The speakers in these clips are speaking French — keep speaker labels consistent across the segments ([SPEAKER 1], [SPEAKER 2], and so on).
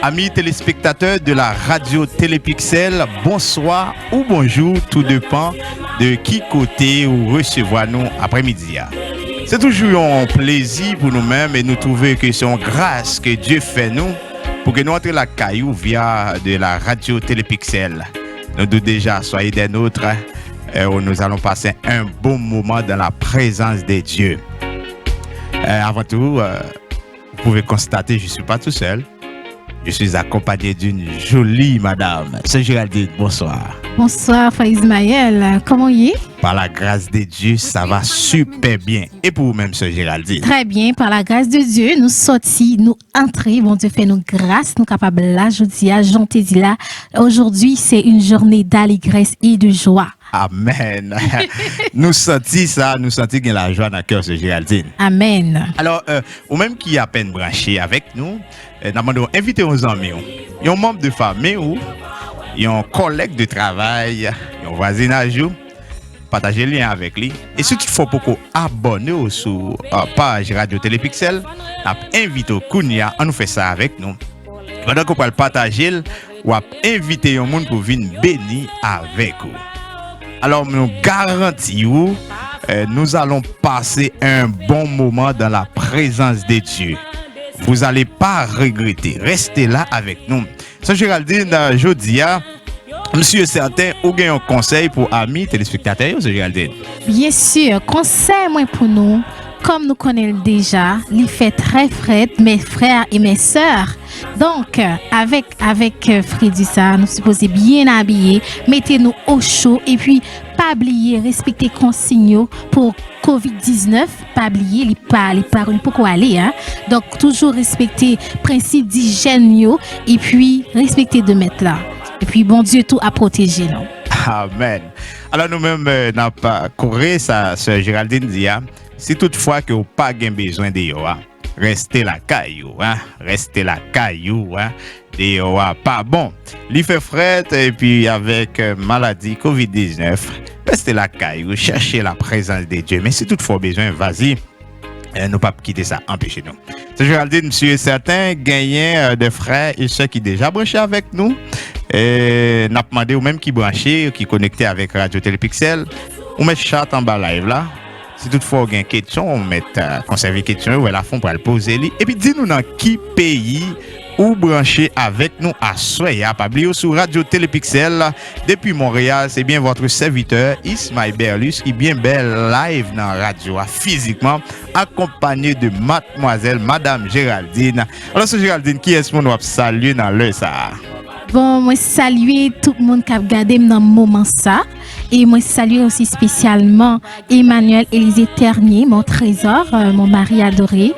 [SPEAKER 1] Amis téléspectateurs de la radio Télépixel, bonsoir ou bonjour, tout dépend de qui côté ou recevoir nous après-midi. C'est toujours un plaisir pour nous-mêmes et nous trouver que c'est une grâce que Dieu fait nous pour que nous entrions la caillou via de la radio Télépixel. Nous doutons déjà, soyez des nôtres, où nous allons passer un bon moment dans la présence de Dieu. Avant tout, vous pouvez constater, je ne suis pas tout seul. Je suis accompagné d'une jolie madame. C'est Géraldine, bonsoir.
[SPEAKER 2] Bonsoir, Frère Ismaël. Comment y est?
[SPEAKER 1] Par la grâce de Dieu, ça va super bien. Et pour vous-même, Sœur Géraldine?
[SPEAKER 2] Très bien, par la grâce de Dieu, nous sortis, nous entrés. Bon Dieu fait nous grâce, nous capables là, je dis à Jean là. Aujourd'hui, c'est une journée d'allégresse et de joie.
[SPEAKER 1] Amen. Nous sentis ça, nous sentis qu'il y a la joie dans le cœur, Sœur Géraldine.
[SPEAKER 2] Amen.
[SPEAKER 1] Alors, ou même qui est à peine branché avec nous, nous demandons inviter nos amis, un membre de famille ou un collègue de travail, un voisinage, partager le lien avec lui. Et si tu faut beaucoup abonner sur la page Radio Télépixel, invite au Kounia, on nous fait ça avec nous. Pendant qu'on peut le partager, ou inviter un monde pour venir bénir avec vous. Alors, nous garantissons, nous allons passer un bon moment dans la présence de Dieu. Vous n'allez pas regretter. Restez là avec nous. Sœur Géraldine, je dis, monsieur certain, ou bien un conseil pour amis téléspectateurs, Sœur Géraldine?
[SPEAKER 2] Bien sûr, conseil moi pour nous, comme nous connaissons déjà, il fait très frais, mes frères et mes sœurs. Donc, avec Freddy, ça, nous supposons bien habiller, mettez-nous au chaud et puis pas oublier, respecter consignes pour COVID-19, pas oublier, les paroles pour quoi aller. Hein? Donc, toujours respecter principe d'hygiène et puis respecter 2 mètres là. Et puis, bon Dieu, tout à protéger nous.
[SPEAKER 1] Amen. Alors, nous-mêmes, n'a pas couru ça, Sœur Géraldine dit, si toutefois que vous n'avez pas besoin de vous, restez la caillou, restez la caillou, pas bon. Il fait fret et puis avec maladie COVID-19, restez la caillou, cherchez la présence de Dieu. Mais si toutefois besoin, vas-y, nous pas quitter ça, empêchez-nous. C'est Géraldine, monsieur certain, gagné des frères et ceux qui déjà branchés avec nous. Et n'a demandé ou même qui branché, qui connecté avec Radio Télépixel, on met chat en bas live là. Si toutefois vous avez une question, on met conserver question ou à la fond pour le poser. Et puis dis-nous dans qui pays ou branché avec nous à Soya, Pablio sur Radio Télépixel depuis Montréal. C'est bien votre serviteur Ismaël Berlus qui bien belle live dans la radio physiquement accompagné de mademoiselle Madame Géraldine. Alors c'est Géraldine qui est-ce qu'on doit saluer dans le ça?
[SPEAKER 2] Bon, moi saluer tout le monde qui a regardé dans le moment ça. Et moi saluer aussi spécialement Emmanuel Élisée Ternier, mon trésor, mon mari adoré.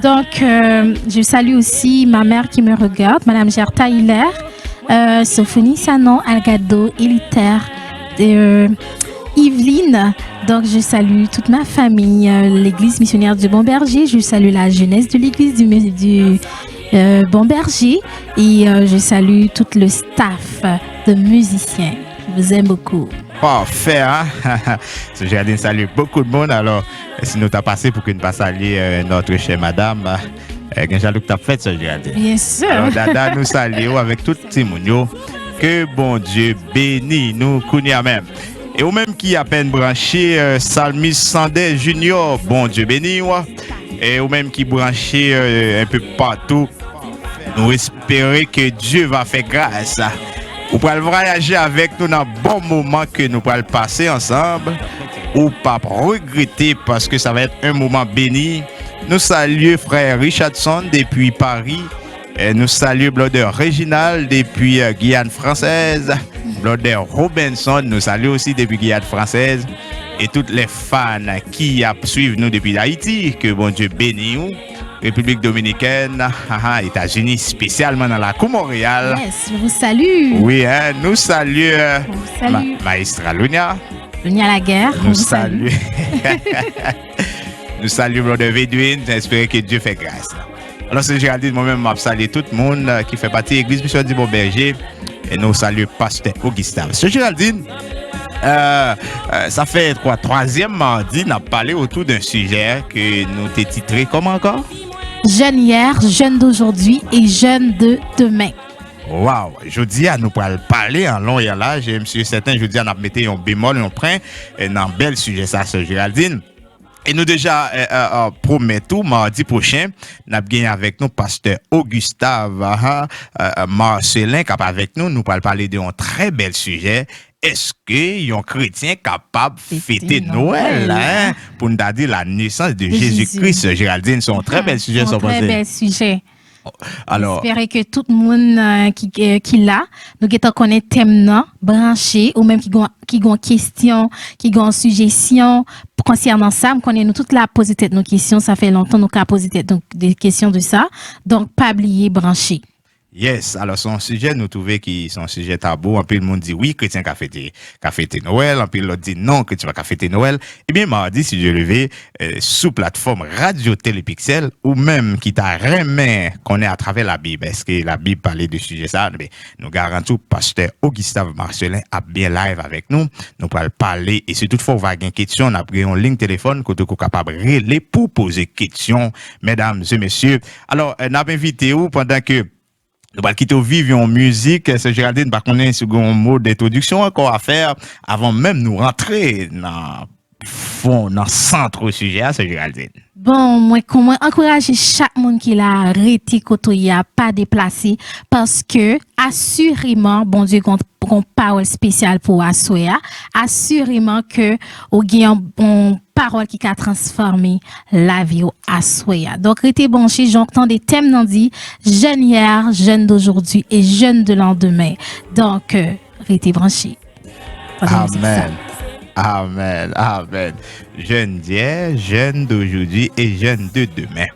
[SPEAKER 2] Donc, je salue aussi ma mère qui me regarde, Madame Gerta Hiller, Sophonie Sanon, Algado, Élitaire, Yveline. Donc, je salue toute ma famille, l'église missionnaire du Bon Berger. Je salue la jeunesse de l'église du Bon Berger et je salue tout le staff de musiciens. Je vous aime beaucoup.
[SPEAKER 1] Parfait, hein? J'ai salué beaucoup de monde. Alors, si nous t'as passé pour que nous passions saluer notre chère madame, Jean-Luc t'a fait ça, Géraldine.
[SPEAKER 2] Bien sûr.
[SPEAKER 1] Alors, Dada, nous saluons avec tout le monde. Que bon Dieu bénisse nous, Kounia même. Et au même qui a peine branché, Salmis Sandé Junior, bon Dieu bénisse. Et au même qui branché un peu partout, nous espérons que Dieu va faire grâce. Vous pouvez voyager avec nous dans un bon moment que nous pourrons passer ensemble. Ou pas regretter parce que ça va être un moment béni. Nous saluons frère Richardson depuis Paris. Et nous saluons Blodder Réginal depuis Guyane française. Blodder Robinson, nous saluons aussi depuis Guyane française. Et toutes les fans qui suivent nous depuis Haïti, que bon Dieu bénisse. République dominicaine, États-Unis, spécialement dans la cour Montréal.
[SPEAKER 2] Yes, je vous salue.
[SPEAKER 1] Oui, nous saluons Maestra Lunia.
[SPEAKER 2] Lunia la guerre.
[SPEAKER 1] Nous saluons. Nous saluons Brother Vedouine. J'espère que Dieu fait grâce. Alors, c'est Géraldine, moi-même, je salue tout le monde qui fait partie de l'église missionnaire du Bon Berger. Et nous saluons Pasteur Augustin. C'est Géraldine. Ça fait troisième mardi, nous avons parlé autour d'un sujet que nous t'ai titré comment encore?
[SPEAKER 2] jeunes hier, jeunes d'aujourd'hui et jeunes de demain.
[SPEAKER 1] Wow, je dis à nous pour parler en long et en large, et monsieur certain, je dis à nous mettre un bémol, un point, dans un bel sujet, ça, c'est Géraldine. Et nous déjà promettons, mardi prochain, nous avons gagné avec nous pasteur Augustave Marcelin, qui est avec nous, nous allons parler d'un très bel sujet. Est-ce que un chrétien capable de fêter Noël, hein, pour nous dire la naissance de Jésus-Christ, Géraldine, c'est un très bel sujet.
[SPEAKER 2] Un très bel sujet.
[SPEAKER 1] Alors,
[SPEAKER 2] j'espère que tout le monde qui l'a, nous qui connaît thème non branché ou même qui ont question, qui ont suggestion concernant ça, nous connaissons toute la poser nos questions, ça fait longtemps nous qu'a posé des questions de ça. Donc pas oublier brancher.
[SPEAKER 1] Yes, alors son sujet, nous trouvons qui son sujet tabou. Un peu le monde dit oui, chrétien qui a fêté Noël. Un peu l'autre dit non, chrétien qui a fêté Noël. Eh bien, mardi, si je levé sous plateforme Radio Télépixel ou même qui t'a remis qu'on est à travers la Bible. Est-ce que la Bible parlait de sujet ça? Mais nous garantissons, pasteur Augustave Marcelin a bien live avec nous. Nous pourrons parler et si toutefois vous avez une question, on a pris une ligne téléphone que vous êtes capable de régler pour poser question, mesdames et messieurs. Alors, nous avons invité vous pendant que nous allons quitter au vivre en musique. C'est Géraldine, par contre, un second mot d'introduction encore à faire avant même nous rentrer dans le centre au sujet. C'est Géraldine.
[SPEAKER 2] Bon, moi, encourager chaque monde qui l'a arrêté, côté a pas déplacé, parce que, assurément, bon Dieu, qu'on parole spéciale pour Assoya, assurément que, au gain, on parole qui a transformé la vie au Assoya. Donc, restez branchés, j'entends des thèmes dans dit, jeunes hier, jeunes d'aujourd'hui et jeunes de lendemain. Donc, restez branchés.
[SPEAKER 1] Amen. Amen, amen. Jeunes d'hier, jeunes d'aujourd'hui et jeunes de demain.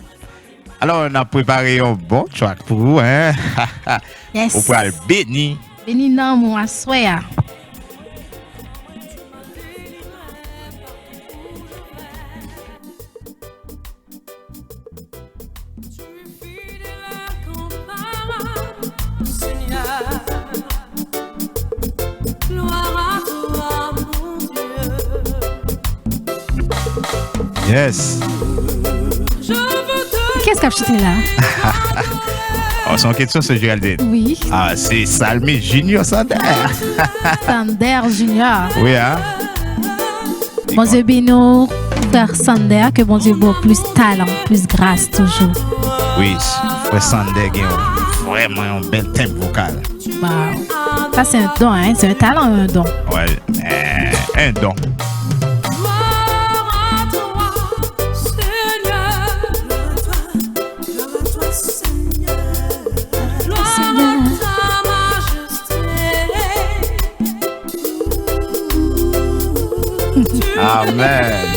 [SPEAKER 1] Alors, on a préparé un bon track pour vous, hein?
[SPEAKER 2] Yes.
[SPEAKER 1] On peut le bénir.
[SPEAKER 2] Béni non, mon Assoya.
[SPEAKER 1] Yes.
[SPEAKER 2] Qu'est-ce qu'a acheté là?
[SPEAKER 1] Oh, son question, c'est Géraldine.
[SPEAKER 2] Oui.
[SPEAKER 1] Ah, c'est Salmi Junior Sander.
[SPEAKER 2] Sander Junior.
[SPEAKER 1] Oui, hein?
[SPEAKER 2] Bon Dieu bénisse Frère Sander, que bon Dieu bon plus talent, plus grâce toujours.
[SPEAKER 1] Oui, Frère Sander a vraiment un bel thème vocal.
[SPEAKER 2] Wow. Ça, c'est un don, hein? C'est un talent, un don.
[SPEAKER 1] Ouais, un don. Amen.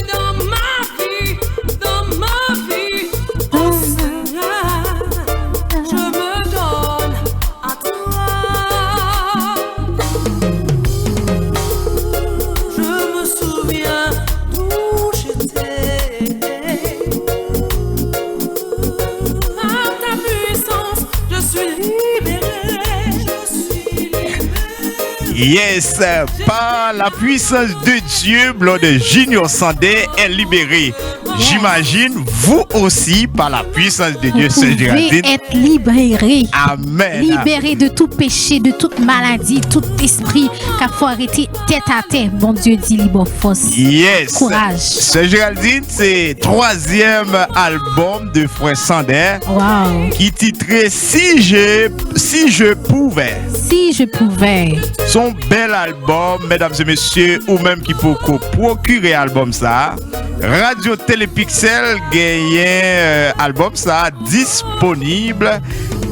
[SPEAKER 1] Yes, par la puissance de Dieu, Blood de Junior Sandé est libéré. J'imagine, vous aussi, par la puissance de Dieu,
[SPEAKER 2] c'est Géraldine. Être libéré.
[SPEAKER 1] Amen.
[SPEAKER 2] Libéré de tout péché, de toute maladie, tout esprit qui faut arrêter tête à tête. Bon Dieu dit libre force.
[SPEAKER 1] Yes.
[SPEAKER 2] Courage.
[SPEAKER 1] C'est Géraldine, c'est 3e album de Frère Sander.
[SPEAKER 2] Wow.
[SPEAKER 1] Qui titrait Si je pouvais.
[SPEAKER 2] Si je pouvais.
[SPEAKER 1] Son bel album, mesdames et messieurs, ou même qui peut procurer album ça. Radio Télépixel gagne album ça disponible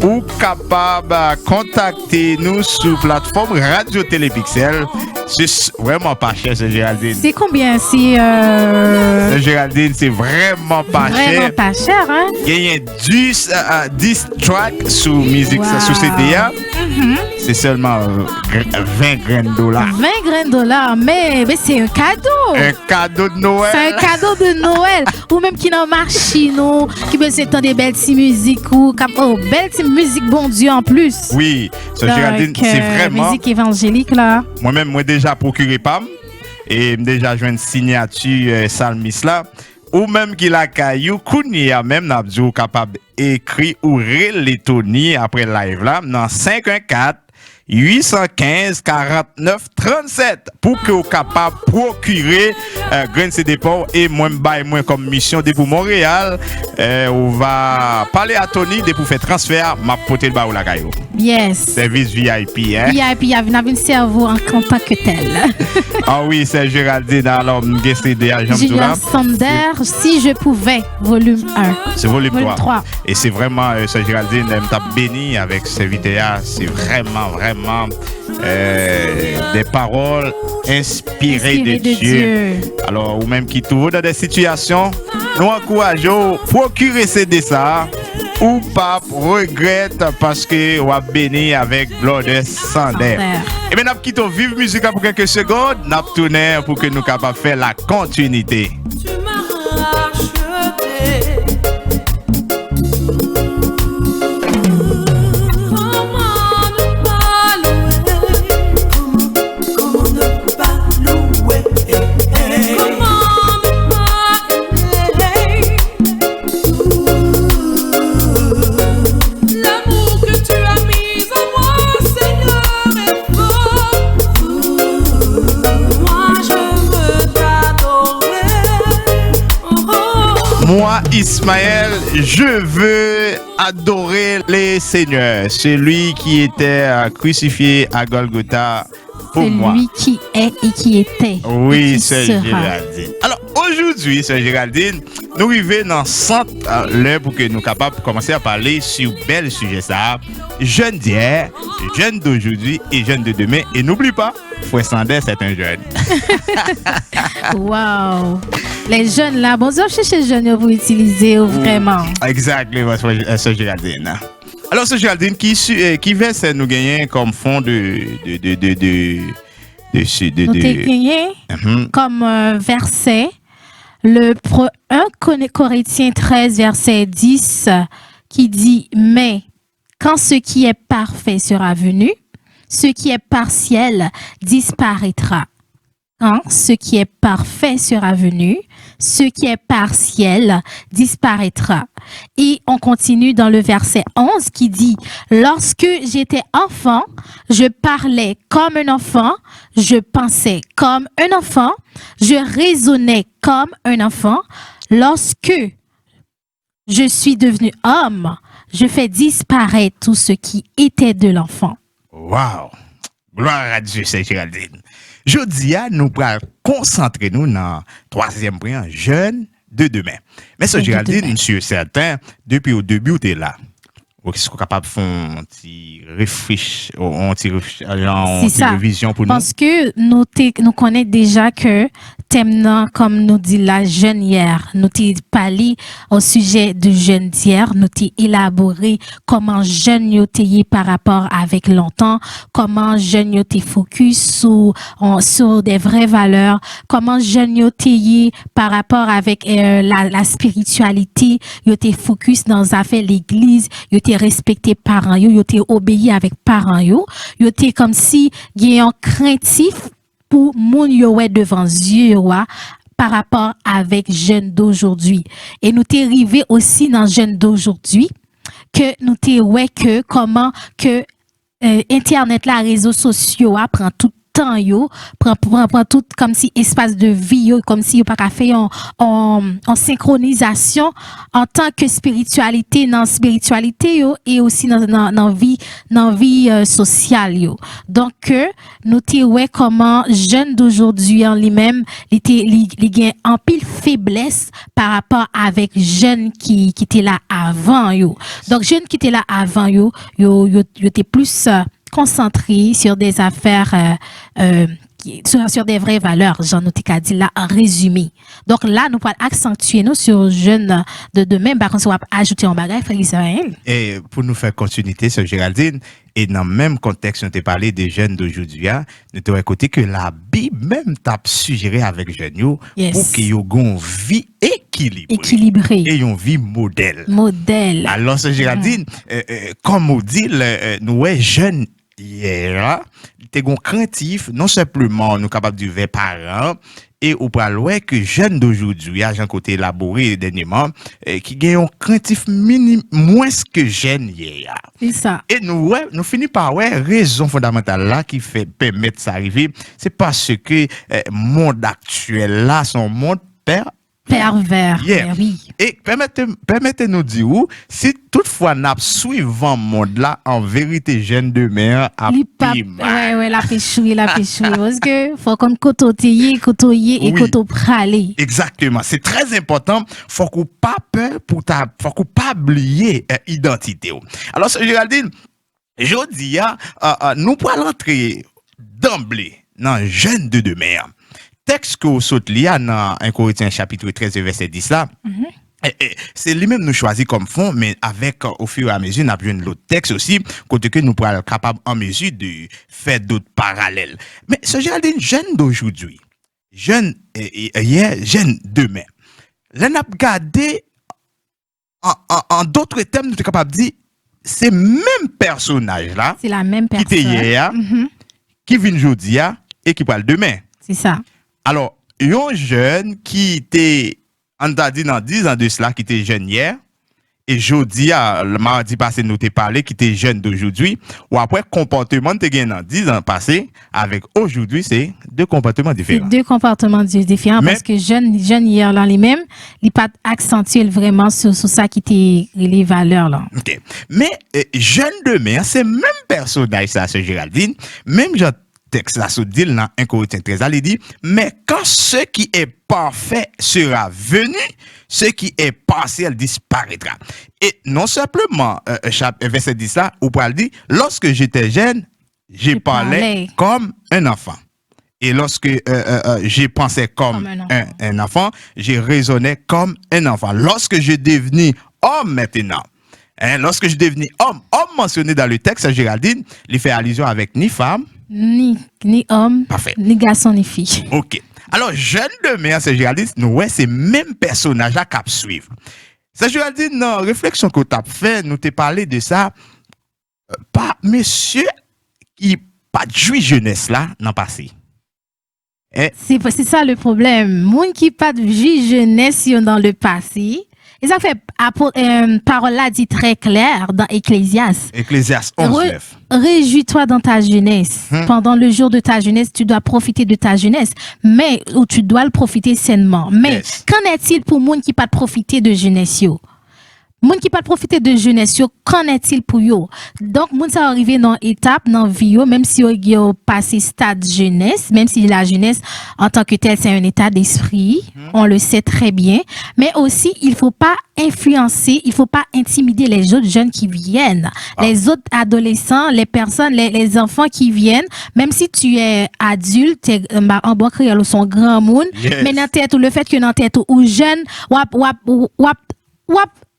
[SPEAKER 1] ou capable contacter nous sur plateforme Radio Télépixel. C'est vraiment pas cher, c'est Géraldine.
[SPEAKER 2] C'est combien si
[SPEAKER 1] Géraldine, c'est vraiment pas cher.
[SPEAKER 2] Vraiment pas cher, hein?
[SPEAKER 1] Gagne 10 tracks sur musique, wow. Sur CDA. C'est seulement 20 graines dollars.
[SPEAKER 2] 20 graines dollars, mais c'est un cadeau.
[SPEAKER 1] Un cadeau de Noël.
[SPEAKER 2] C'est un cadeau de Noël. Ou même qui dans machine, qui veut s'entendre des belles petites musiques ou belles petites musiques, bon Dieu, en plus.
[SPEAKER 1] Oui, so, Géraldine, c'est vraiment.
[SPEAKER 2] Musique évangélique, là.
[SPEAKER 1] Moi-même, moi déjà procuré PAM et déjà joué une signature Salmis là. ou même qui la caillou, kounia même n'a pas capable écrit ou relé Tony après live là dans 514 815 49 37 pour que vous capable procurer grain de dépôt et moi comme mission de pour Montréal on va parler à Tony de pour faire transfert m'a porter le ba ou la caillou.
[SPEAKER 2] Yes.
[SPEAKER 1] Service VIP hein.
[SPEAKER 2] VIP a un cerveau en tant que tel.
[SPEAKER 1] Ah oui, c'est Géraldine alors m'gécé agent
[SPEAKER 2] Julien Sander, si je pouvais, volume 1.
[SPEAKER 1] C'est volume 3.
[SPEAKER 2] 3.
[SPEAKER 1] Et c'est vraiment c'est Géraldine elle t'a béni avec ce vidéo, c'est vraiment des paroles inspirées de Dieu. Alors, ou même qui trouve dans des situations, nous encourageons procurer ces dessins ou pas regrette parce que on a béni avec Blood Sander. Et maintenant, nous quittons Vive Musique pour quelques secondes, nous tournons pour que nous soyons capables de faire la continuité.
[SPEAKER 3] Tu m'as racheté.
[SPEAKER 1] Moi, Ismaël, je veux adorer les seigneurs, celui qui était crucifié à Golgotha pour moi.
[SPEAKER 2] Celui qui est et qui était.
[SPEAKER 1] Oui, c'est
[SPEAKER 2] sera.
[SPEAKER 1] Géraldine. Alors, aujourd'hui, c'est Géraldine, nous arrivons dans 100 l'heure pour que nous soyons capables de commencer à parler sur bel sujet ça. Jeune d'hier, jeune d'aujourd'hui et jeune de demain. Et n'oublie pas, Frère Sander, c'est un jeune.
[SPEAKER 2] Wow. Les jeunes là, bonjour, cherchez les jeunes pour utiliser vraiment.
[SPEAKER 1] Exactement, c'est Géraldine. Alors, c'est Géraldine qui verse nous gagner comme fond de
[SPEAKER 2] Nous t'ai gagné comme verset le 1 Corinthiens 13 verset 10 qui dit mais quand ce qui est parfait sera venu, ce qui est partiel disparaîtra. Quand ce qui est parfait sera venu, ce qui est partiel disparaîtra. Et on continue dans le verset 11 qui dit, lorsque j'étais enfant, je parlais comme un enfant, je pensais comme un enfant, je raisonnais comme un enfant. Lorsque je suis devenu homme, je fais disparaître tout ce qui était de l'enfant.
[SPEAKER 1] Wow! Gloire à Dieu, c'est Géraldine. Jodi a nous pourrons concentrer nous dans troisième point jeune de demain. Mais ce Géraldine, monsieur certain, depuis au début où tu es là. Est-ce qu'on est capable de faire un petit révision pour nous?
[SPEAKER 2] Parce que nous connaissons déjà que thème comme nous dit la jeune hier, nous t'ai parlé au sujet de jeune d'hier, nous t'ai élaboré comment jeune yo t'ai par rapport avec longtemps, comment jeune yo t'ai focus sur des vraies valeurs, comment jeune yo t'ai par rapport avec la spiritualité, yo t'ai focus dans les affaires l'église, yo t'ai respecté parents yo t'ai obéi avec parents yo t'ai comme si gagnant craintif pour moun yo ouais devant Dieu par rapport avec jeunes d'aujourd'hui. Et nous t'es arrivé aussi dans jeunes d'aujourd'hui que nous t'es ouais que comment que internet là réseaux sociaux prend tout temps yo prend tout comme si espace de vie yo, comme si yo pas faire en synchronisation en tant que spiritualité yo et aussi dans vie sociale yo. Donc nous té ouais comment jeunes d'aujourd'hui en lui-même li gain en pile faiblesse par rapport avec jeunes qui étaient là avant yo. Donc jeunes qui étaient là avant yo étaient plus concentré sur des affaires, sur des vraies valeurs, Jean Noutika dit là en résumé. Donc là, nous allons accentuer nous sur jeunes de demain, par contre, on va ajouter un bagage, frère Israël.
[SPEAKER 1] Et pour nous faire continuité sur Géraldine, et dans le même contexte, nous t'ai parlé des jeunes d'aujourd'hui, nous t'avons écouté que la Bible même t'a suggéré avec les jeunes pour qu'ils aient une vie équilibrée. Et une vie modèle. Alors, c'est Géraldine, comme on dit, nous sommes jeunes hier, t'es craintif, non simplement nous capables de vivre parents, et ou pral ouais que jeunes d'aujourd'hui, à Jean côté élaboré dernièrement, qui gagnent un craintif moins que jeunes hier.
[SPEAKER 2] C'est ça.
[SPEAKER 1] Et nous finissons par ouais raison fondamentale là qui fait permettre ça arriver, c'est parce que monde actuel là son monde
[SPEAKER 2] Pervers.
[SPEAKER 1] Yeah.
[SPEAKER 2] Oui.
[SPEAKER 1] Et permettez-nous dire où, si toutefois n'a suivant monde là, en vérité, jeune de mer a
[SPEAKER 2] Ouais, la péchouille. Parce que faut qu'on côtoyer et
[SPEAKER 1] Oui.
[SPEAKER 2] côtoyer praler.
[SPEAKER 1] Exactement. C'est très important. Faut qu'on pas peur faut qu'on pas oublier identité. Alors, Géraldine, je dis, nous pourrons entrer d'emblée dans jeune de mer. Texte que vous saute là dans 1 Corinthiens chapitre 13 verset 10 là. C'est lui-même nous choisi comme fond, mais avec au fur et à mesure, nous avons besoin de l'autre texte aussi, côté que nous pourrons être capables en mesure de faire d'autres parallèles. Mais ce Géraldine, jeune d'aujourd'hui, jeune hier, jeune demain, là, nous avons gardé en d'autres termes, nous sommes capables de dire, c'est même personnage là,
[SPEAKER 2] C'est la même
[SPEAKER 1] qui
[SPEAKER 2] personne.
[SPEAKER 1] était hier, qui vient aujourd'hui et qui parle demain.
[SPEAKER 2] C'est ça.
[SPEAKER 1] Alors, un jeune qui était, on t'a dit dans 10 ans de cela, qui était jeune hier, et jeudi, le mardi passé, nous t'ai parlé, qui était jeune d'aujourd'hui, ou après, comportement te gagne dans 10 ans passé, avec aujourd'hui, c'est deux comportements
[SPEAKER 2] C'est
[SPEAKER 1] différents.
[SPEAKER 2] deux comportements différents
[SPEAKER 1] Mais-
[SPEAKER 2] parce que jeune hier là les mêmes, il pas accentué vraiment sur ça qui était les valeurs là.
[SPEAKER 1] OK. Mais, jeune demain, c'est même personnage, ça, ce Géraldine, même genre texte là, sous dit dans 1 Corinthiens 13, il dit, mais quand ce qui est parfait sera venu, ce qui est partiel disparaîtra. Et non simplement, verset 10 là, où Paul dit, lorsque j'étais jeune, j'ai parlé
[SPEAKER 2] parlais.
[SPEAKER 1] comme un enfant. Et lorsque j'ai pensé comme
[SPEAKER 2] Comme un
[SPEAKER 1] un enfant, j'ai raisonné comme un enfant. Lorsque je devenu homme maintenant, lorsque je devenu homme mentionné dans le texte, Géraldine, il fait allusion avec ni femme,
[SPEAKER 2] Ni homme,
[SPEAKER 1] Parfait.
[SPEAKER 2] ni garçon, ni fille.
[SPEAKER 1] ok. Alors, jeune demain, c'est Géraldine, nous, ouais, c'est même personnage à cap suivre. C'est Géraldine, dans la réflexion que tu as fait, nous t'ai parlé de ça, pas monsieur qui pas de jouit jeunesse là, dans passé.
[SPEAKER 2] C'est ça le problème. Moun qui pas de vie jeunesse yo dans le passé. Et ça fait parole là dit très clair dans Ecclésiaste.
[SPEAKER 1] Ecclésiaste 11, 9.
[SPEAKER 2] Réjouis-toi dans ta jeunesse. Pendant le jour de ta jeunesse, tu dois profiter de ta jeunesse, mais ou tu dois le profiter sainement. Mais
[SPEAKER 1] Yes.
[SPEAKER 2] qu'en est-il pour moun qui pas de profiter de jeunesse yo? Moun qui pas de profiter de jeunesse yo, qu'en est-il pour yo? Donc moun ça arrivé dans étape dans vie yo, même si yo passé stade jeunesse, même si la jeunesse en tant que telle c'est un état d'esprit, on le sait très bien, mais aussi il faut pas influencer, il faut pas intimider les autres jeunes qui viennent, les autres adolescents, les personnes, les enfants qui viennent, même si tu es adulte, t'es, en bon créole son grand monde,
[SPEAKER 1] Yes.
[SPEAKER 2] mais dans tête ou le fait que dans tête ou jeune, wap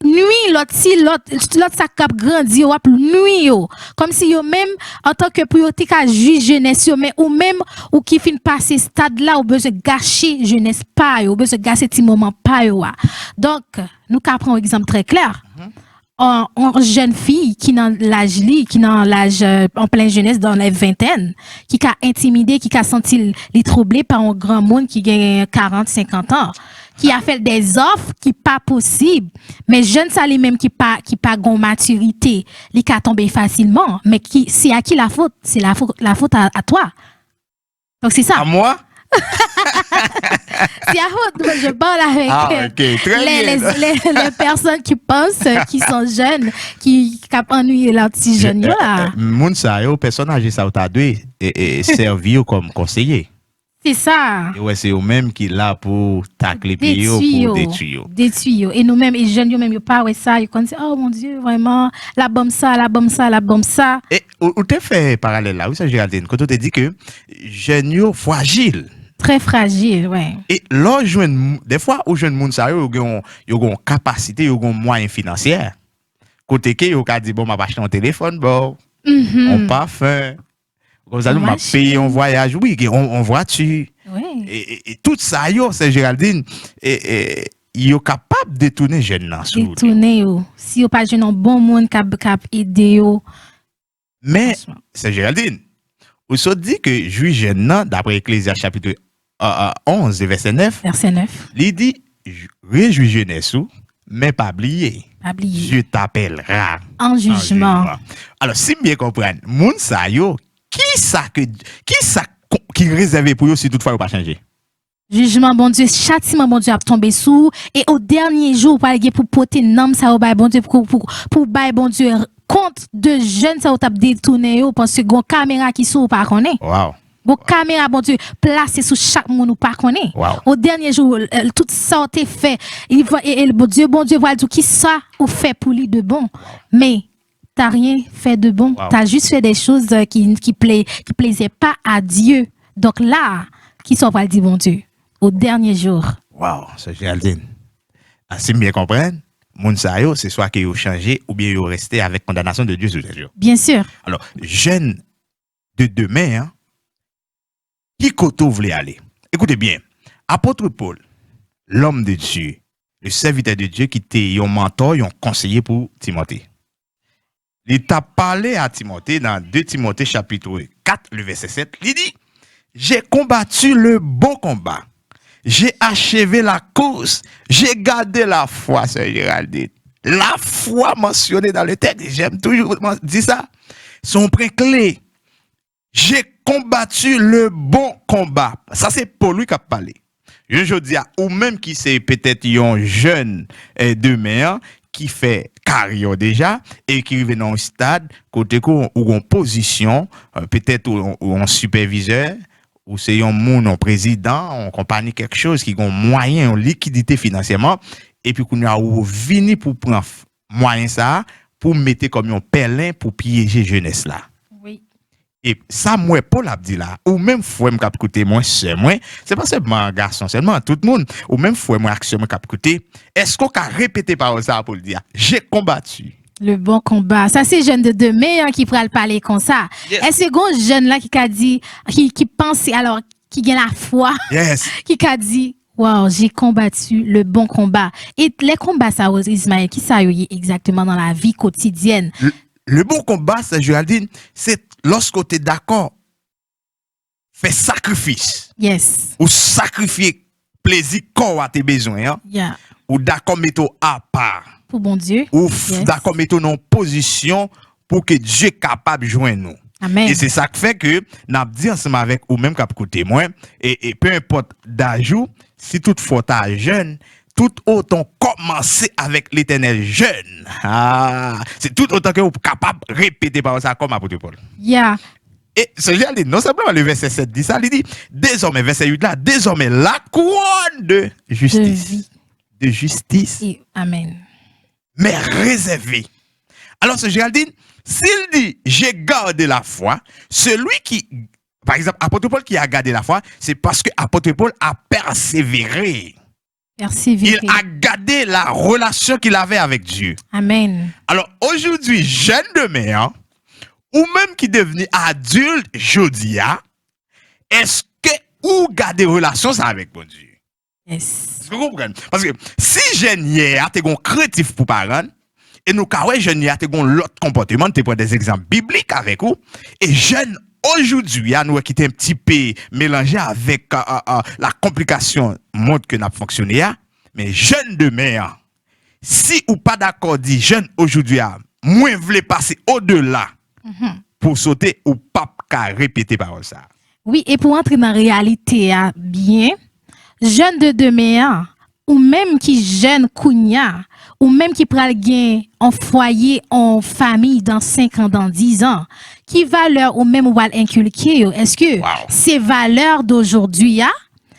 [SPEAKER 2] nuit l'autre si l'autre ça cap grandi wap nuit yo comme si yo même en tant que priorité ka juge jeunesse yo mais ou même ou qui fin passer stade là ou besoin gâcher jeunesse pas yo besoin gâcher petit moment pas yo wa. Donc nous ka prendre un exemple très clair. En jeune fille qui dans l'âge en pleine jeunesse dans les vingtaines qui a intimidé qui a senti les troublé par un grand monde qui gagne 40-50 ans qui a fait des offres qui pas possible mais jeune ça lui même qui pas gon maturité li ka tomber facilement mais qui c'est à qui la faute c'est la faute à toi donc c'est ça
[SPEAKER 1] À moi?
[SPEAKER 2] c'est à faute je parle avec
[SPEAKER 1] Ok, très bien.
[SPEAKER 2] les personnes qui pensent qui sont jeunes qui cap ennuyer leurs petits jeunes yo là
[SPEAKER 1] Moun sa yo, personnage sa ou ta dwe, servi yo comme conseiller.
[SPEAKER 2] c'est ça
[SPEAKER 1] Et ouais, c'est eux même qui là pour tacler pied yo, pour détruire.
[SPEAKER 2] des tuyaux et nous mêmes et jeunes yo même yo pas ouais ça ils connaissent oh mon dieu vraiment la bombe ça
[SPEAKER 1] Et ou te fait parallèle là, oui, ça Géraldine, quand on te dit que jeunes yo fragile.
[SPEAKER 2] très fragile ouais
[SPEAKER 1] Et là, des fois, aux jeunes moun sa yo, yo gon capacité, yo gon moyen financier. Côté que yo ka dit bon, m'a acheter un téléphone, bon, on pas faim. Comme ça, nous m'a
[SPEAKER 2] machine.
[SPEAKER 1] payé un voyage, oui, on voiture.
[SPEAKER 2] ouais
[SPEAKER 1] Et tout ça, yo, c'est Géraldine, et yo capable de tourner jeune nan sous.
[SPEAKER 2] détourner yo si yo pas jeune un bon monde cap aider yo
[SPEAKER 1] Mais,
[SPEAKER 2] franchement.
[SPEAKER 1] c'est Géraldine, ou se dit que juge jeune nan, d'après Ecclésiaste chapitre 11, verset 9,
[SPEAKER 2] Verset 9.
[SPEAKER 1] il dit, réjouis jeunesse ou, mais pas oublier.
[SPEAKER 2] Oublier.
[SPEAKER 1] Je t'appellera
[SPEAKER 2] En jugement.
[SPEAKER 1] Alors, si bien comprendre, moun sa yo, qui réservé pour eux si toutefois ou pas changer?
[SPEAKER 2] Jugement, bon Dieu, châtiment, bon Dieu, a tombé sous. Et au dernier jour, pour porter nom, ça va, bon Dieu, pour bail, bon Dieu, compte de jeunes, ça va détourner, parce que gon caméra qui sous, pas connaît.
[SPEAKER 1] Wow.
[SPEAKER 2] Gon caméra, bon Dieu, placée sous chaque monde, ou pas connaît.
[SPEAKER 1] Wow.
[SPEAKER 2] Au dernier jour, tout ça a été fait. Et bon Dieu, voilà tout qui ça, ou fait pour lui de bon. Mais, t'as rien fait de bon.
[SPEAKER 1] Wow.
[SPEAKER 2] T'as juste fait des choses qui plaisaient pas à Dieu. Donc là, qui sont pas dit, bon Dieu, au dernier jour.
[SPEAKER 1] Wow, c'est Géraldine. Si bien comprendre, moun sa yo, c'est soit qu'ils ont changé ou bien ils ont resté avec condamnation de Dieu sur les jours.
[SPEAKER 2] Bien sûr.
[SPEAKER 1] Alors, jeunes de demain, hein, qui côté voulait aller? Écoutez bien, apôtre Paul, l'homme de Dieu, le serviteur de Dieu qui était un mentor, un conseiller pour Timothée. Il t'a parlé à Timothée dans 2 Timothée chapitre 4, le verset 7. Il dit, j'ai combattu le bon combat. J'ai achevé la course. J'ai gardé la foi, Sœur Géraldine. La foi mentionnée dans le texte, j'aime toujours dire ça. Son pré-clé. J'ai combattu le bon combat. Ça, c'est Paul lui qui a parlé. Je dis à ou même qui c'est peut-être un jeune demain qui fait carrière déjà et qui arrive dans un stade côté ou en position peut-être ou en superviseur ou c'est un monde en président en compagnie quelque chose qui a moyen en liquidité financièrement et puis qu'on a venu pour prendre moyen ça pour mettre comme un pèlerin pour piéger jeunesse là.
[SPEAKER 2] Oui.
[SPEAKER 1] Et ça, moi, Paul a dit là, ou même fois, moi, cap côté, moi, c'est moi, c'est pas seulement un garçon, seulement tout le monde, ou même fois, moi, action, moi, cap côté, est-ce qu'on a répété par ça pour le dire? J'ai combattu.
[SPEAKER 2] Le bon combat. Ça, c'est jeune de demain qui pourra le parler comme ça.
[SPEAKER 1] Yes.
[SPEAKER 2] Est-ce que jeune là qui a dit, qui pense, alors, qui a la foi,
[SPEAKER 1] Yes.
[SPEAKER 2] qui a dit, wow, j'ai combattu le bon combat. Et les combats, ça, Ismaël, qui ça y est exactement dans la vie quotidienne?
[SPEAKER 1] Le bon combat, c'est Géraldine, c'est lorsque tu es d'accord, fais sacrifice.
[SPEAKER 2] Yes.
[SPEAKER 1] Ou sacrifier plaisir corps à tes besoins, hein?
[SPEAKER 2] Yeah.
[SPEAKER 1] Ou d'accord, mettre à part.
[SPEAKER 2] Pour bon Dieu.
[SPEAKER 1] Ou
[SPEAKER 2] Yes.
[SPEAKER 1] d'accord, mettre en position pour que Dieu est capable de joindre nous.
[SPEAKER 2] Amen.
[SPEAKER 1] Et c'est ça qui fait que nous avons dit ensemble avec ou même cap côté moi et peu importe d'ajout, si toutefois tu jeune, tout autant commencer avec l'Éternel jeune. Ah, c'est tout autant que vous êtes capable de répéter par ça comme apôtre Paul.
[SPEAKER 2] Yeah.
[SPEAKER 1] Et ce j'ai dit non simplement le verset 7 dit ça, il dit désormais verset 8 là, désormais la couronne de justice.
[SPEAKER 2] vie.
[SPEAKER 1] De justice.
[SPEAKER 2] Et amen.
[SPEAKER 1] Mais réservé. Alors, ce Géraldine, s'il dit j'ai gardé la foi, celui qui, par exemple, apôtre Paul qui a gardé la foi, c'est parce que apôtre Paul a persévéré.
[SPEAKER 2] Persévérer.
[SPEAKER 1] Il a gardé la relation qu'il avait avec Dieu.
[SPEAKER 2] Amen.
[SPEAKER 1] Alors, aujourd'hui, jeune demain, hein, ou même qui devenu adulte, jeudi, hein, est-ce que ou garder relation ça avec mon Dieu?
[SPEAKER 2] Yes.
[SPEAKER 1] Vous comprenez? Parce que si jeune hier, tu es créatif pour parents, et nous, quand jeune hier, tu as l'autre comportement, tu prends des exemples bibliques avec vous, et jeune aujourd'hui, nous qui est un petit peu mélangé avec la complication monde que nous avons fonctionné, mais jeune demain, si ou pas d'accord dit jeune aujourd'hui, moins voulez passer au-delà pour sauter ou pas qu'à répéter par ça.
[SPEAKER 2] Oui, et pour entrer dans la réalité, bien, jeune de demain, ou même qui jeune kounya, ou même qui pral gain en foyer, en famille dans 5 ans, dans 10 ans, qui valeur ou même ou va inculquer, est-ce que ces valeurs d'aujourd'hui,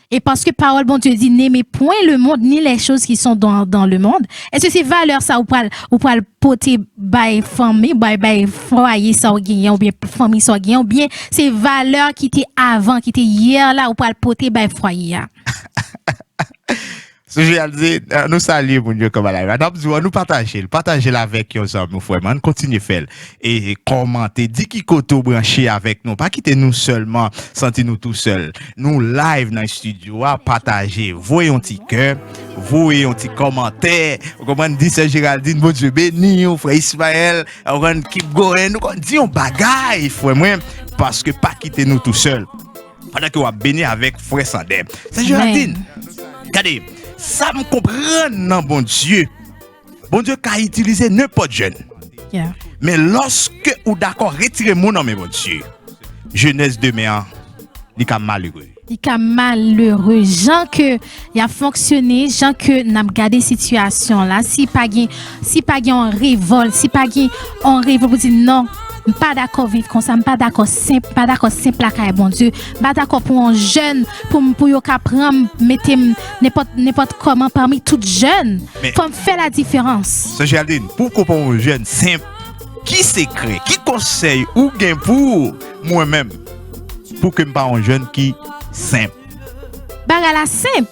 [SPEAKER 2] et parce que parole bon Dieu dit n'aimez point le monde ni les choses qui sont dans le monde, est-ce que ces valeurs ça ou pral porter by famille, by foyer ça ou gagner ou bien famille ça gagner ou bien ces valeurs qui étaient avant, qui étaient hier là ou pral porter by foyer?
[SPEAKER 1] Ce que j'ai dit, nous saluons mon Dieu comme à nous partager avec nos hommes, nous frères, continuez faire et commenter, dis qui côté branché avec nous, pas quitter nous seulement, sentir nous tout seuls. Nous live dans le studio, à partager, voyez un petit cœur, voyez un petit commentaire, comment dit Sœur Géraldine, bon Dieu béni, frère Ismaël, on keep going, nous dit on bagaille, frère moi, parce que pas quitter nous tout seuls. pendant que vous béni avec frère Sandem. C'est Géraldine. Regardez, ça me comprend non bon Dieu. Bon Dieu qu'a utilisé n'importe jeune.
[SPEAKER 2] Yeah.
[SPEAKER 1] Mais lorsque vous d'accord retirer mon nom bon Dieu. Genèse 2 mai, il est malheureux.
[SPEAKER 2] Il est malheureux. Jean que il a fonctionné, Jean que n'a regardé situation là, si pas en révolte, si pas en révolte pour dire non, pas d'accord vivre comme ça, pas d'accord simple là bon Dieu, pas d'accord pour un jeune pour yo ka prendre mettre n'importe comment parmi toutes jeunes. Faut faire la différence.
[SPEAKER 1] C'est Géraldine, pourquoi pour un jeune simple qui secret, qui conseille ou gain pour moi-même pour que pas un jeune qui simple.
[SPEAKER 2] Bagala simple,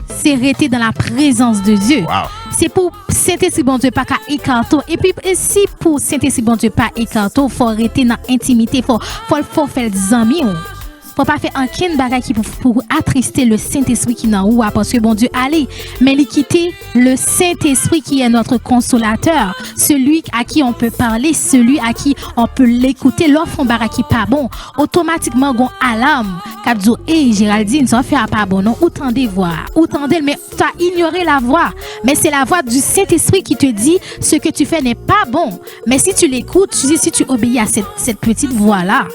[SPEAKER 2] c'est rester dans la présence de Dieu.
[SPEAKER 1] Wow.
[SPEAKER 2] C'est pour Saint-Esprit bon Dieu pas qu'à écarter. Et puis si pour Saint-Esprit bon Dieu pas écarter, faut rester dans intimité, faut faire des amis. Faut pas faire aucun bagage qui pour attrister le Saint-Esprit qui n'a ou parce que bon Dieu allez, mais il quitter le Saint-Esprit qui est notre consolateur, celui à qui on peut parler, celui à qui on peut l'écouter. L'offre un bagage qui pas bon, automatiquement gon alarme cap dit hey Géraldine, ça fait pas bon non, ou tendez voir, ou tendez mais tu as ignoré la voix, mais c'est la voix du Saint-Esprit qui te dit ce que tu fais n'est pas bon. Mais si tu l'écoutes, si tu obéis à cette petite voix là,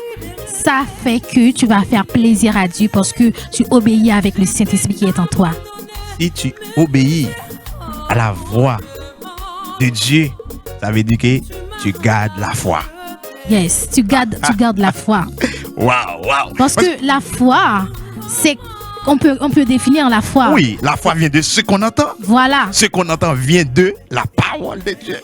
[SPEAKER 2] ça fait que tu vas faire plaisir à Dieu parce que tu obéis avec le Saint-Esprit qui est en toi.
[SPEAKER 1] Si tu obéis à la voix de Dieu, ça veut dire que tu gardes la foi.
[SPEAKER 2] Yes, tu gardes la foi.
[SPEAKER 1] Wow.
[SPEAKER 2] Parce que la foi, c'est on peut définir la foi.
[SPEAKER 1] Oui, la foi vient de ce qu'on entend.
[SPEAKER 2] Voilà.
[SPEAKER 1] Ce qu'on entend vient de la parole de Dieu.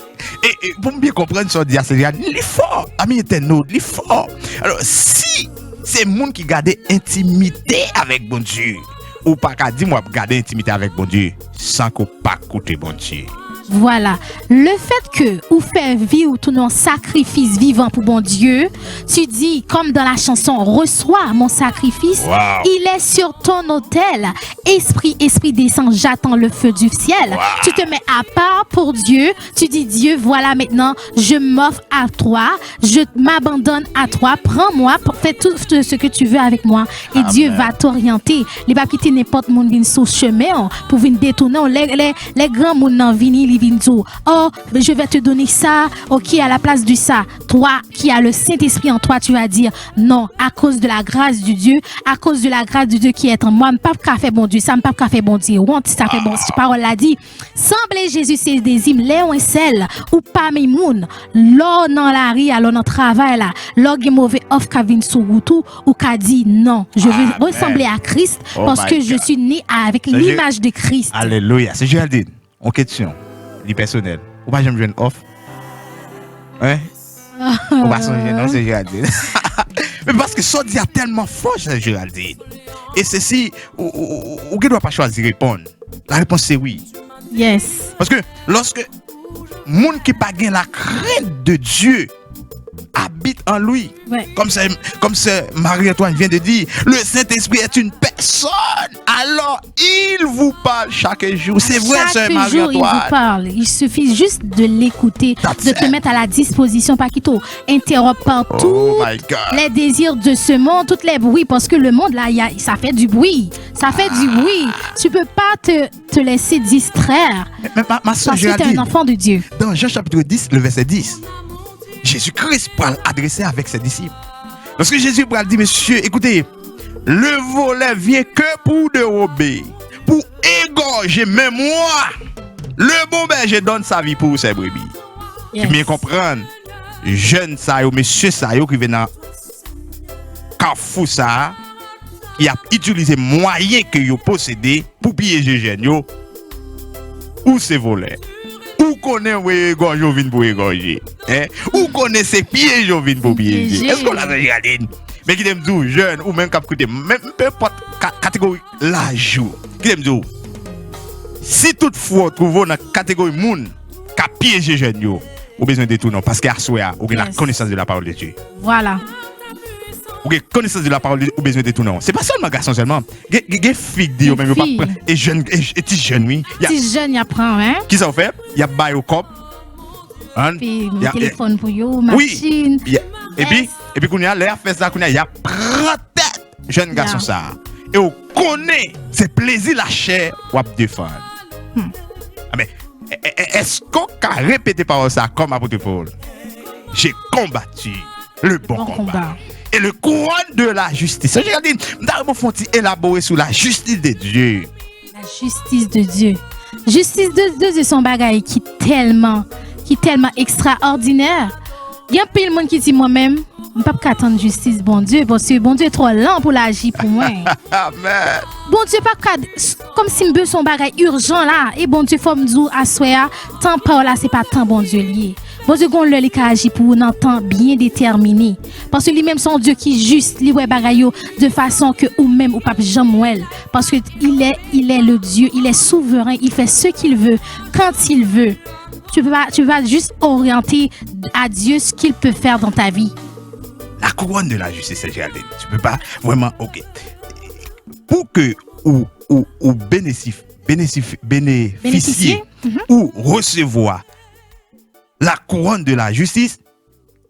[SPEAKER 1] Et pour bien comprendre ça, c'est il est fort. Ami éternel, il est fort. Alors, si c'est monde qui garde intimité avec bon Dieu, ou pas qu'à dire moi garder intimité avec bon Dieu, sans qu'on pas écouter bon Dieu.
[SPEAKER 2] Voilà. Le fait que ou faire vivre tout un sacrifice vivant pour bon Dieu, tu dis comme dans la chanson, reçois mon sacrifice,
[SPEAKER 1] Wow.
[SPEAKER 2] il est sur ton autel. Esprit descend, j'attends le feu du ciel.
[SPEAKER 1] Wow.
[SPEAKER 2] Tu te mets à part pour Dieu, tu dis Dieu, voilà maintenant, je m'offre à toi, je m'abandonne à toi, prends-moi, fais tout ce que tu veux avec moi et
[SPEAKER 1] Amen.
[SPEAKER 2] Dieu va t'orienter. Les pas quitter n'importe monde vient sur chemin pour venir détourner les grands monde nan vini oh, je vais te donner ça, ok, à la place de ça. Toi qui as le Saint-Esprit en toi, tu vas dire non, à cause de la grâce de Dieu, à cause de la grâce de Dieu qui est en moi, je ne peux pas faire bon Dieu, ça ne peut pas faire bon Dieu. Ça fait bon, cette parole l'a dit. Semblez Jésus ses désirs, léon et sel, ou pas mes moun, l'or dans la rue, alors dans le travail là, l'or qui est mauvais offre qu'a vin sous tout, ou qu'a dit non, je veux ressembler à Christ parce que je suis né avec l'image de Christ.
[SPEAKER 1] Alléluia. C'est Géraldine. En question. Du personnel. Ou pas j'aime jeune off. Hein? Ou pas son non, c'est Géraldine. Mais parce que ça dit tellement fort, c'est Géraldine. Et ceci, ou qui doit pas choisir répondre. La réponse c'est oui.
[SPEAKER 2] Yes.
[SPEAKER 1] Parce que lorsque monde qui pas gain la crainte de Dieu habite en lui.
[SPEAKER 2] Ouais.
[SPEAKER 1] Comme Marie-Antoine vient de dire, le Saint-Esprit est une personne. Alors, il vous parle chaque jour. C'est vrai,
[SPEAKER 2] chaque
[SPEAKER 1] sœur
[SPEAKER 2] jour, il vous
[SPEAKER 1] Marie-Antoine.
[SPEAKER 2] parle. Il suffit juste de l'écouter,
[SPEAKER 1] That's
[SPEAKER 2] de te
[SPEAKER 1] it.
[SPEAKER 2] mettre à la disposition, pas qu'il t'interrompt par
[SPEAKER 1] Oh
[SPEAKER 2] tous
[SPEAKER 1] my God.
[SPEAKER 2] les désirs de ce monde, tous les bruits, parce que le monde, là, ça fait du bruit. Ça fait du bruit. Tu peux pas te laisser distraire
[SPEAKER 1] Mais ma soeur
[SPEAKER 2] parce que tu es un
[SPEAKER 1] Géraldine,
[SPEAKER 2] enfant de Dieu.
[SPEAKER 1] dans Jean chapitre 10, le verset 10, Jésus-Christ parle adressé avec ses disciples. Lorsque Jésus parle, dit, messieurs, écoutez, le volet vient que pour dérober, pour égorger, mais moi, le bon berger donne sa vie pour ses brebis.
[SPEAKER 2] Yes.
[SPEAKER 1] Tu bien comprendre, jeune ça, monsieur ça, qui vient dans Carrefour ça, qui a utilisé moyen que vous possédez pour piéger jeune yo, ou c'est voler. Ou connaît égorger ou vin pour égorger. Hein? Ou connaît ses pièges ou vin pour piéger.
[SPEAKER 2] Piéger.
[SPEAKER 1] Est-ce qu'on l'a regardé? Mais qui t'aime dire jeune ou même cap côté même peu importe catégorie l'âge qui t'aime dire si toutefois trouve dans catégorie moun qui piéger jeune yo ou besoin de tout non parce qu'à soir ou la
[SPEAKER 2] Yes.
[SPEAKER 1] connaissance de la parole de Dieu.
[SPEAKER 2] Voilà.
[SPEAKER 1] Ou connaissance de la parole de Dieu ou besoin de tout non. C'est pas seulement garçon seulement. Des filles dit
[SPEAKER 2] Des
[SPEAKER 1] même pas
[SPEAKER 2] filles.
[SPEAKER 1] et jeune et petit jeune oui. Y a-
[SPEAKER 2] Si jeune, il apprend, hein?
[SPEAKER 1] Qui ça fait? Il y a bail au cop. Hein?
[SPEAKER 2] Puis,
[SPEAKER 1] Y a-
[SPEAKER 2] téléphone pour you,
[SPEAKER 1] Oui.
[SPEAKER 2] machine.
[SPEAKER 1] Y a- Et puis,
[SPEAKER 2] Yes.
[SPEAKER 1] et puis, quand il y a l'air, fait ça, quand il y a prend tête. jeune garçon
[SPEAKER 2] Yeah.
[SPEAKER 1] ça. Et on connaît c'est plaisir la chair ou à défendre. Ah, mais est-ce qu'on peut répéter par ça comme apôtre Paul? J'ai combattu le bon
[SPEAKER 2] Bon
[SPEAKER 1] combat.
[SPEAKER 2] combat.
[SPEAKER 1] Et le couronne de la justice. J'ai dit, nous faut élaborer sur la justice de Dieu.
[SPEAKER 2] La justice de Dieu. Justice de Dieu, c'est son bagage qui est tellement extraordinaire. Il y a plein de monde qui dit moi-même, je ne peux pas attendre justice, bon Dieu, parce que bon Dieu est trop lent pour l'agir pour moi.
[SPEAKER 1] Amen.
[SPEAKER 2] Bon Dieu, pas comme si me son bagage urgent là. Et bon Dieu, faut me dire à soi, tant par là, c'est pas tant bon Dieu lié. Bon Dieu, qu'on le qui agit pour un temps bien déterminé. Parce que lui-même, son Dieu qui est juste, lui, ouais, bagay yo de façon que ou même, ou pas jamais. Parce que il est le Dieu, il est souverain, il fait ce qu'il veut, quand il veut. Tu vas juste orienter à Dieu ce qu'il peut faire dans ta vie.
[SPEAKER 1] La couronne de la justice, c'est Géraldine. Tu peux pas vraiment, ok. Pour que ou bénéficier ou recevoir la couronne de la justice,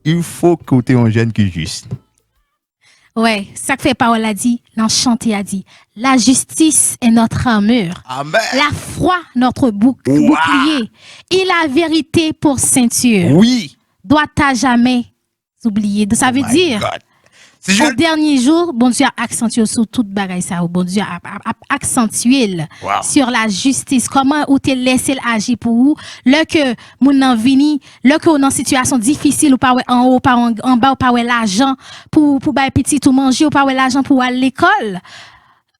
[SPEAKER 1] il faut que tu aies un jeune qui est juste.
[SPEAKER 2] Ouais, ça que fait parole a dit, l'enchanté a dit, la justice est notre armure,
[SPEAKER 1] Amen.
[SPEAKER 2] la foi notre bouclier et la vérité pour ceinture.
[SPEAKER 1] Oui.
[SPEAKER 2] Doit à jamais oublier. Ça veut
[SPEAKER 1] My
[SPEAKER 2] dire,
[SPEAKER 1] God.
[SPEAKER 2] au dernier jour, bon Dieu a accentué sur toute bagaille ça. Bon Dieu a accentué
[SPEAKER 1] Wow.
[SPEAKER 2] sur la justice. Comment ou te laisser agir pour vous. Là que moun nan vini, là que ou dans situation difficile ou pas en haut, pas en bas ou pas l'argent pour bay petit ou manger ou pas l'argent pour aller à l'école.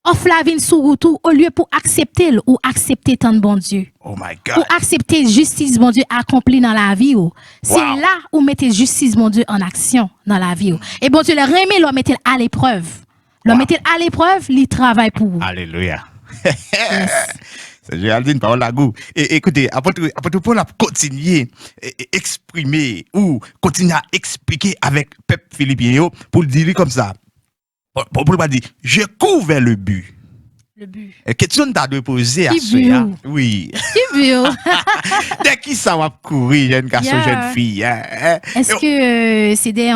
[SPEAKER 2] Offre la vie sous route au lieu pour accepter ou accepter tant de bon Dieu.
[SPEAKER 1] Oh my
[SPEAKER 2] Ou
[SPEAKER 1] God.
[SPEAKER 2] accepter justice bon Dieu accompli dans la vie ou. C'est
[SPEAKER 1] Wow.
[SPEAKER 2] là où mettez justice bon Dieu en action dans la vie ou. Et bon Dieu le remet le mettez à l'épreuve. Le
[SPEAKER 1] Wow.
[SPEAKER 2] mettez à l'épreuve, il travaille pour vous.
[SPEAKER 1] Alléluia. C'est Géraldine, parole à goût. Et écoutez, apôtre Paul a continué à exprimer ou continuer à expliquer avec peuple philippien pour le dire comme ça. Paul a dit, je cours vers le but.
[SPEAKER 2] Le but.
[SPEAKER 1] Et question t'as de poser à
[SPEAKER 2] Qui
[SPEAKER 1] ce
[SPEAKER 2] but?
[SPEAKER 1] Oui.
[SPEAKER 2] Tu veux?
[SPEAKER 1] Dès qui ça va courir, jeune garçon,
[SPEAKER 2] Yeah.
[SPEAKER 1] jeune fille. Hein?
[SPEAKER 2] Est-ce que c'est des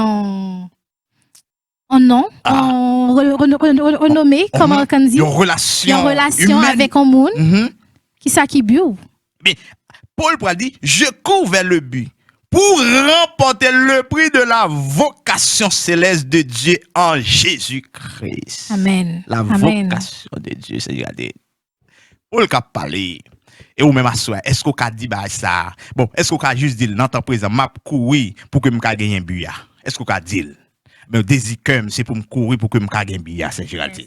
[SPEAKER 2] en nom, en renommé, comment on dit?
[SPEAKER 1] Une relation.
[SPEAKER 2] En relation
[SPEAKER 1] humaine.
[SPEAKER 2] avec un monde.
[SPEAKER 1] Mhm.
[SPEAKER 2] Qui ça qui but?
[SPEAKER 1] Mais Paul a dit, je cours vers le but pour remporter le prix de la vocation céleste de Dieu en Jésus-Christ.
[SPEAKER 2] Amen.
[SPEAKER 1] La
[SPEAKER 2] Amen.
[SPEAKER 1] vocation de Dieu, c'est regardez. Paul a parlé. Et ou même à soi, est-ce qu'on a dit bah ça? Bon, est-ce qu'on a juste dit dans temps présent, m'a courir pour que me gagner un but? Est-ce qu'on a dit? Mais désir c'est pour me courir pour que me gagner un but, c'est Géraldine.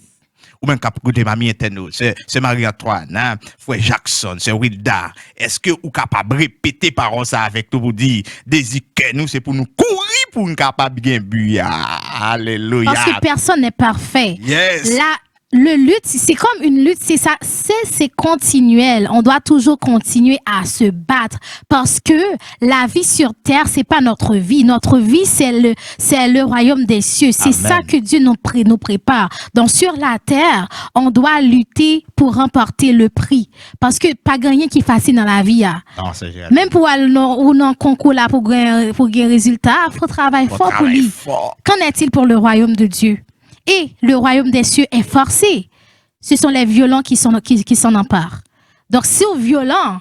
[SPEAKER 1] Ou même cap côté mamie Eterno, c'est Marie-Antoine, hein, frère Jackson, c'est Wilda. Est-ce que ou capable répéter parole ça avec tout pour dire désir nous c'est pour nous courir pour nous capable bien but. Alléluia.
[SPEAKER 2] Parce que personne n'est parfait.
[SPEAKER 1] Yes.
[SPEAKER 2] Là, le lutte, c'est comme une lutte, c'est ça, c'est continuel. On doit toujours continuer à se battre parce que la vie sur terre, c'est pas notre vie. Notre vie, c'est le royaume des cieux. C'est
[SPEAKER 1] Amen.
[SPEAKER 2] ça que Dieu nous prépare. Donc, sur la terre, on doit lutter pour remporter le prix. Parce que pas gagner qui est facile dans la vie, hein.
[SPEAKER 1] Non, c'est Géraldine.
[SPEAKER 2] Même pour aller dans un concours là, pour gagner résultat, il faut travailler
[SPEAKER 1] Faut
[SPEAKER 2] fort pour
[SPEAKER 1] travailler
[SPEAKER 2] lui.
[SPEAKER 1] fort.
[SPEAKER 2] Qu'en est-il pour le royaume de Dieu? Et le royaume des cieux est forcé. Ce sont les violents qui s'en emparent. Donc, si vous violent,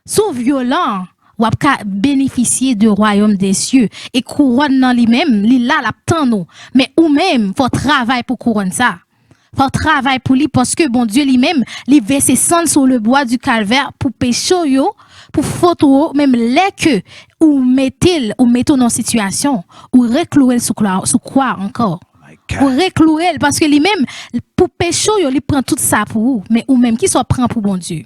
[SPEAKER 2] vous pouvez bénéficier du royaume des cieux. Et couronne dans lui-même, il là, la nous. Mais ou même, faut travailler pour couronne ça. Faut travailler pour lui parce que bon Dieu lui-même, il verse sang sur le bois du calvaire pour pécher yo, pour photo même les que ou mettez dans situation ou reclouer sous quoi encore. Pour reclouer parce que lui-même pour péché il prend tout ça pour vous mais ou même qui soit prend pour bon Dieu.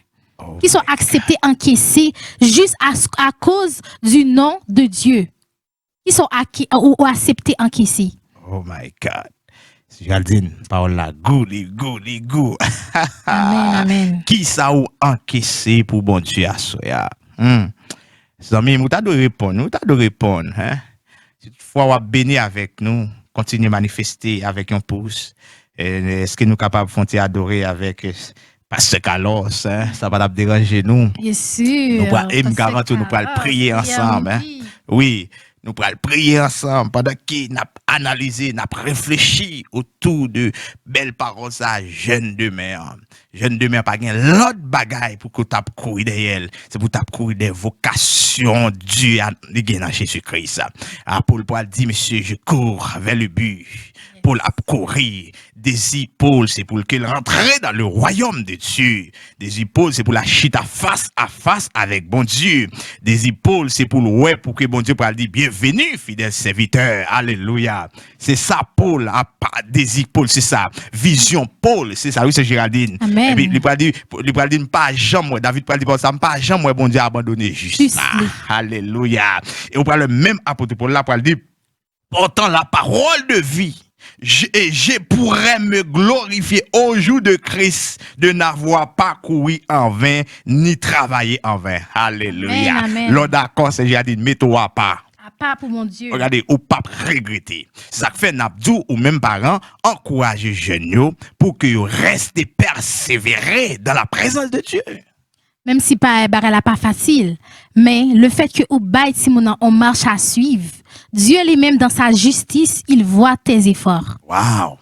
[SPEAKER 2] Qui sont acceptés encaissés juste à cause du nom de Dieu. Qui sont ou acceptés encaissés.
[SPEAKER 1] Oh my God. Géraldine, parole la goût.
[SPEAKER 2] Amen, amen.
[SPEAKER 1] Qui ça ou encaissé pour bon Dieu à soi? Zami, nous t'a de répondre, hein? Si toutefois ou béni avec nous, continuer à manifester avec un pouce. Est-ce que nous sommes capables de adorer avec Pasteur Carlos, hein? Ça va pas déranger nous.
[SPEAKER 2] Bien sûr.
[SPEAKER 1] Nous pourrons garantir, nous pourrons prier ensemble, hein? Oui, nous pourrons prier ensemble pendant qu'il n'a analysé, n'a réfléchi autour de belles paroles ça jeune demeure. Jeune demeure pas gain l'autre bagaille pour que tu courir derrière elle. C'est pour t'ap courir des vocations Dieu à dans Jésus-Christ. Paul dit monsieur, je cours vers le but. Paul a couru. Désir Paul, c'est pour qu'il rentre dans le royaume de Dieu. Désir Paul, c'est pour la chita face à face avec bon Dieu. Désir Paul, c'est pour ouais, pour que bon Dieu puisse dire bienvenue, fidèle serviteur. Alléluia. C'est ça, Paul. Désir Paul, c'est ça. Vision Paul, c'est ça. Oui, c'est Géraldine.
[SPEAKER 2] Amen.
[SPEAKER 1] Et puis, il peut dire, pas jamais, David peut dire, ça pas jamais, bon Dieu, abandonné juste ça. Alléluia. Et on parle le même apôtre Paul là, pour dire, portant la parole de vie. Je pourrais me glorifier au jour de Christ de n'avoir pas couru en vain ni travaillé en vain. Alléluia. L'on d'accord, c'est j'ai dit, mets-toi à part.
[SPEAKER 2] À part pour mon Dieu.
[SPEAKER 1] Regardez, ou pas regretter. Ça fait n'abdou ou même parents encourager jeunes pour que restent persévérés dans la présence de Dieu.
[SPEAKER 2] Même si pas la pas facile, mais le fait que ou bail Simon on marche à suivre, Dieu lui-même dans sa justice, il voit tes efforts.
[SPEAKER 1] Wow.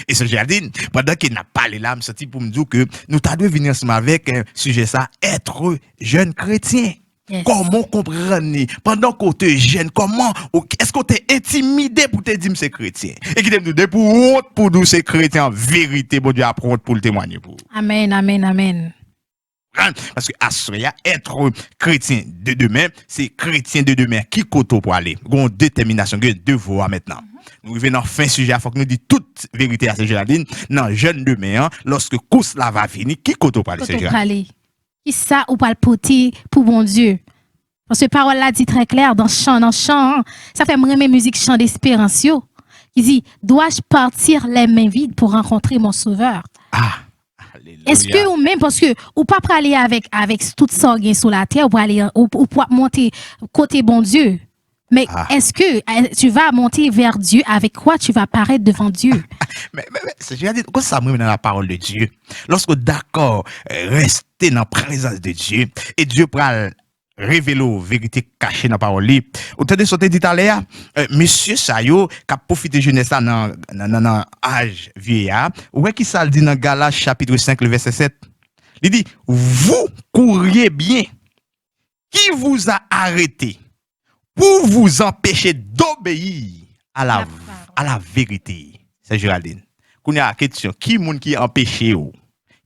[SPEAKER 1] Et ce jardin, pendant qu'il n'a pas les larmes sorties pour me dire que nous t'avons venir ensemble avec un sujet ça, être jeune chrétien. Yes. Comment comprendre pendant qu'on te gêne, comment est-ce qu'on t'est intimidé pour te dire que c'est chrétien et qui t'aime nous pour honte pour nous c'est chrétien en vérité bon Dieu apprendre pour le témoigner pour.
[SPEAKER 2] Amen, amen, amen.
[SPEAKER 1] Parce que Assoya, être chrétien de demain, c'est chrétien de demain qui koto pour aller. Gon détermination, gon devoir maintenant. Nous revenons fin sujet, il faut que nous disions toute vérité à ce Géraldine. Non, jeune demain, lorsque course là va venir, qui koto pour aller ce Géraldine?
[SPEAKER 2] Qui ça ou pas le poter pour bon Dieu? Parce que parole là dit très clair dans chant, ça fait me musique chant d'espérance yo. Il dit, dois-je partir les mains vides pour rencontrer mon sauveur?
[SPEAKER 1] Ah.
[SPEAKER 2] Est-ce que ou même parce que ou pas pour aller avec toute sorgue sur la terre ou pour aller ou pour monter côté bon Dieu, mais est-ce que tu vas monter vers Dieu, avec quoi tu vas paraître devant Dieu?
[SPEAKER 1] mais c'est j'ai dit quoi ça me dans la parole de Dieu. Lorsque d'accord rester dans la présence de Dieu et Dieu pral révélo vérité cachée dans la parole li. Ou t'as sauté dit à l'air monsieur Sayo qui a profité jeunesse dans âge vieillard. Ouais qui ça dit dans Galates chapitre 5 le verset 7. Il dit vous couriez bien. Qui vous a arrêté pour vous empêcher d'obéir à la vérité? C'est Géraldine. Qu'on a question qui moun qui empêché ou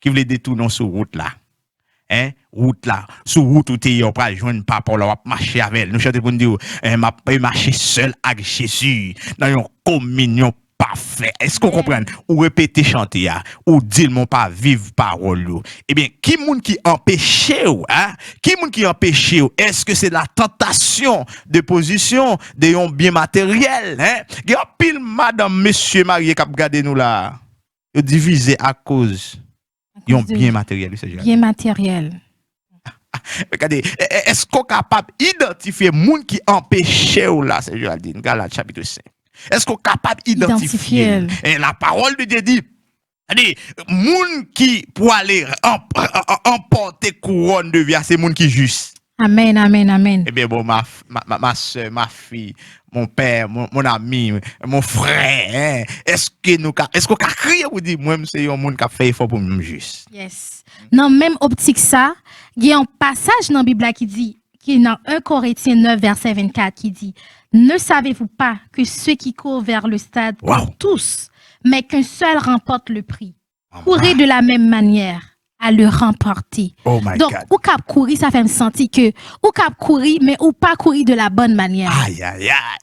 [SPEAKER 1] qui voulait détourner sur route là? Hein, route là, sur route où t'es pas joindre pas pour la marcher avec elle. Nous chantons pour nous dire m'a pas marcher seul avec Jésus dans une communion parfaite. Est-ce qu'on comprend? Ou répéter chanter ya, ou dire mon pas vivre parole. Eh bien, qui moun qui empêche ou hein? Qui moun qui empêche ou? Est-ce que c'est la tentation de position de yon bien matériel hein? Il y a pile madame monsieur marié qui a regardé nous là. Yo divisé à cause ils ont bien matériel.
[SPEAKER 2] Bien matériel.
[SPEAKER 1] Regardez, est-ce qu'on est capable d'identifier les gens qui empêchent là, c'est Géraldine, Galates chapitre 5. Est-ce qu'on est capable d'identifier? Et la parole de Dieu dit, les gens qui pour aller emporter couronne de vie, c'est les gens qui juste.
[SPEAKER 2] Amen, amen, amen.
[SPEAKER 1] Eh bien, bon, ma soeur, ma fille, mon père, mon ami, mon frère, hein? Est-ce qu'on a crié ou dit, moi, c'est un monde qui a fait effort pour me juste?
[SPEAKER 2] Yes. Dans même optique ça, il y a un passage dans la Bible qui dit, qui est dans 1 Corinthiens 9, verset 24, qui dit, ne savez-vous pas que ceux qui courent vers le stade courent tous, mais qu'un seul remporte le prix? Courez de la même manière à le remporter.
[SPEAKER 1] Oh my
[SPEAKER 2] Donc,
[SPEAKER 1] God.
[SPEAKER 2] ou cap courir, ça fait me sentir que, ou cap courir, mais ou pas courir de la bonne manière.
[SPEAKER 1] Aïe, aïe, aïe.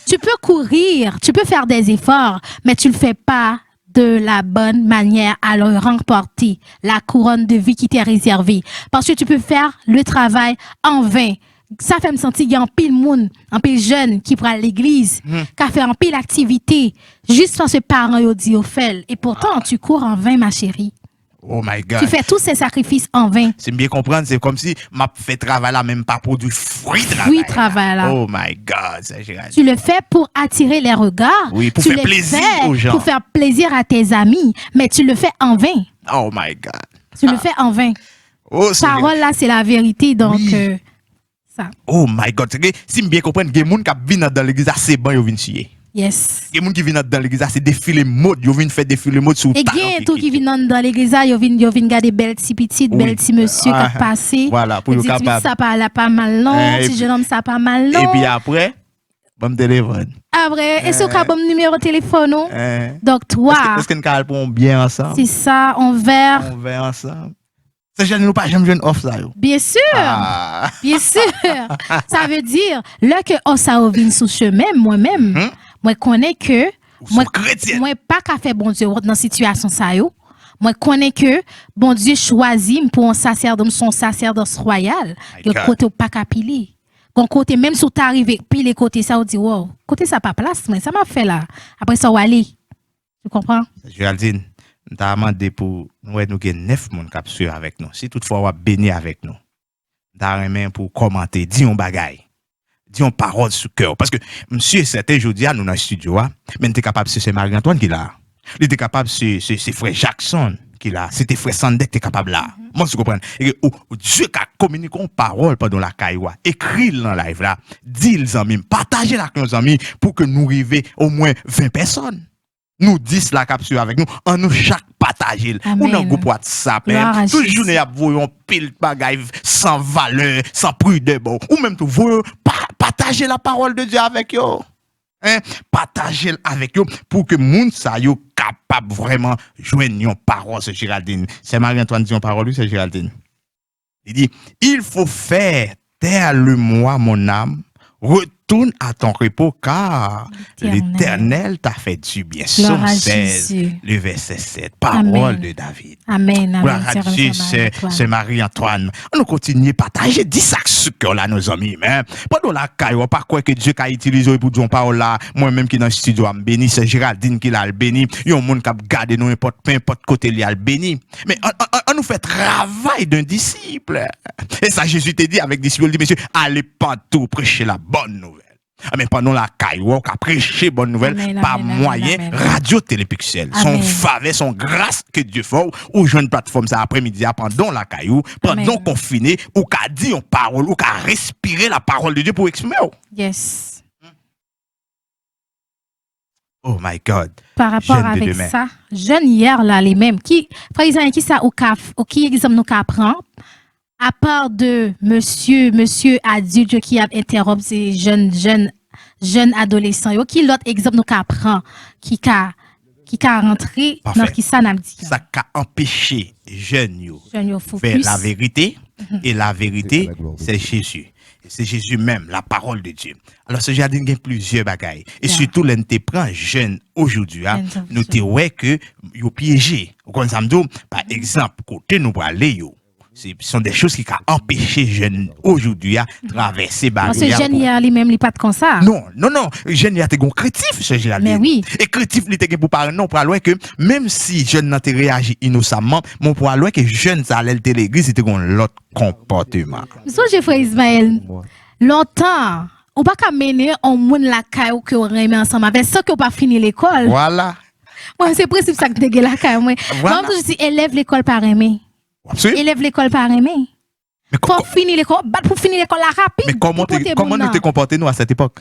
[SPEAKER 2] Tu peux courir, tu peux faire des efforts, mais tu le fais pas de la bonne manière à le remporter, la couronne de vie qui t'est réservée. Parce que tu peux faire le travail en vain. Ça fait me sentir qu'il y a un pile monde, un pile jeune qui prend l'église, qui a fait un pile activité, juste parce que parents ont dit au fait. Et pourtant, tu cours en vain, ma chérie.
[SPEAKER 1] Oh my God.
[SPEAKER 2] Tu fais tous ces sacrifices en vain.
[SPEAKER 1] C'est bien comprendre, c'est comme si m'a fait travail là, même pas pour du fruit
[SPEAKER 2] travail là.
[SPEAKER 1] Oh my God, ça j'ai
[SPEAKER 2] Tu le fais pour attirer les regards.
[SPEAKER 1] Oui, pour
[SPEAKER 2] tu
[SPEAKER 1] faire plaisir aux gens.
[SPEAKER 2] Pour faire plaisir à tes amis, mais tu le fais en vain.
[SPEAKER 1] Oh my God.
[SPEAKER 2] Tu le fais en vain.
[SPEAKER 1] Oh,
[SPEAKER 2] parole là, c'est la vérité, donc ça.
[SPEAKER 1] Oh my God, si bien comprendre, il y a des gens qui viennent dans l'église assez bon, ils viennent chier.
[SPEAKER 2] Yes.
[SPEAKER 1] Il y a des gens qui viennent dans l'église, c'est défilé mode, ils viennent faire défilé mode sur
[SPEAKER 2] Et bien tout qui vient dans l'église, ils viennent garder belles petits petites, belles petits monsieur qui passé.
[SPEAKER 1] Voilà, pour
[SPEAKER 2] être capable. Ça pas mal non, petit jeune homme ça pas mal non.
[SPEAKER 1] Et puis après, bon téléphone.
[SPEAKER 2] Après, est-ce que bon numéro de téléphone non? Donc toi.
[SPEAKER 1] Est-ce qu'on répond bien ensemble?
[SPEAKER 2] C'est ça, on verra
[SPEAKER 1] ensemble. C'est jeune nous pas jamais jeune off ça yo.
[SPEAKER 2] Bien sûr. Bien sûr. Ça veut dire là que on ça vient sous chemin moi-même. Moi connais que moi pas qu'à faire bon Dieu dans situation ça yo. Moi connais que bon Dieu choisit pour un sacerdoce son sacerdoce royal, que côté pas qu'à piler. Gon côté même si tu arrivé pile côté ça on dit wow, côté ça pas place mais ça m'a fait là. Après ça on va aller. Tu comprends?
[SPEAKER 1] Géraldine, nous t'a demandé pour nous avons 9 monde qui suivre avec nous. Si toutefois on béni avec nous. T'a remis pour commenter, dis un bagay. Dis une parole sur cœur parce que monsieur c'était jeudi à nous dans le studio mais t'es capable c'est Marie-Antoine qui là. Il était capable c'est frère Jackson qui là, c'était frère Sandek qui est capable là. Moi tu comprends. Et Dieu qui a communiqué une parole pendant la cailloua, écrit dans live là, dis les amis, partagez la avec nos amis pour que nous arrivions au moins 20 personnes. Nous 10 la capture avec nous, en nous chaque partager. Ou dans groupe WhatsApp, toujours nous voyons pile bagaille sans valeur, sans prudence, ou même tout voyons partager la parole de Dieu avec eux. Partager avec eux pour que moun sa yo capable vraiment joindre une parole c'est Géraldine. C'est Marie-Antoine dit une parole c'est Géraldine. Il dit il faut faire taire le moi mon âme. Retourne à ton repos car l'Éternel t'a fait du bien. Somme 16, le verset 7. Parole de David.
[SPEAKER 2] Amen.
[SPEAKER 1] C'est Marie-Antoine. On continue à partager 10 sacs sur cœur là, nos amis. Mais pendant la caille, on pas quoi que Dieu a utilisé pour dire parole là. Moi-même qui dans le studio, je béni. C'est Géraldine qui l'a béni. Il y a un monde qui a gardé nous n'importe côté, il a béni. Mais on nous fait travail d'un disciple. Et ça, Jésus t'a dit avec disciple, il dit, monsieur, allez partout prêcher la bonne nouvelle. Mais pendant la caille, on a prêché bonne nouvelle par moyen radio Télépixel. Son faveur, son grâce que Dieu fait, ou jeune plateforme ça après-midi, pendant la caillou, pendant confiné, ou qu'a dit une parole, ou qu'a respiré la parole de Dieu pour exprimer.
[SPEAKER 2] Yes.
[SPEAKER 1] Oh my God.
[SPEAKER 2] Par rapport avec ça, jeune hier là, les mêmes, qui, par exemple, qui ça, ou qui exemple nous apprend? À part de monsieur adulte qui a interrompu ces jeunes adolescents, qui l'autre exemple nous apprend qui a rentré dans qui ça n'a dit.
[SPEAKER 1] Ça a empêché jeunes faire la vérité et la vérité c'est Jésus. C'est Jésus même, la parole de Dieu. Alors, ce jardin a plusieurs bagailles. Et surtout, l'un te prend jeune aujourd'hui, nous te ouais que vous piégé. Par exemple, côté nous pour aller, ce sont des choses qui ont empêché les jeunes aujourd'hui à traverser barrière.
[SPEAKER 2] Parce que les jeunes, lui-même, ils pas comme ça.
[SPEAKER 1] Non. Les jeunes, ils ont créatif, ce jardin.
[SPEAKER 2] Mais oui.
[SPEAKER 1] Et créatif, ils ont pour parler, non, pour aller que même si les jeunes n'ont réagi innocemment, mon pour aller que les jeunes, ça allait à l'église, c'était l'autre comportement.
[SPEAKER 2] So, j'ai fait Ismaël, longtemps, on pas qu'à mener un monde la caille que on remet ensemble avec ça qu'on pas fini l'école.
[SPEAKER 1] Voilà.
[SPEAKER 2] Moi, c'est principe ça que t'es la caille, moi. Moi, je dis, élève l'école par aimer. Élève l'école par aimer. Pour finir l'école là rapide.
[SPEAKER 1] Mais comment nous t'es comporté nous à cette époque?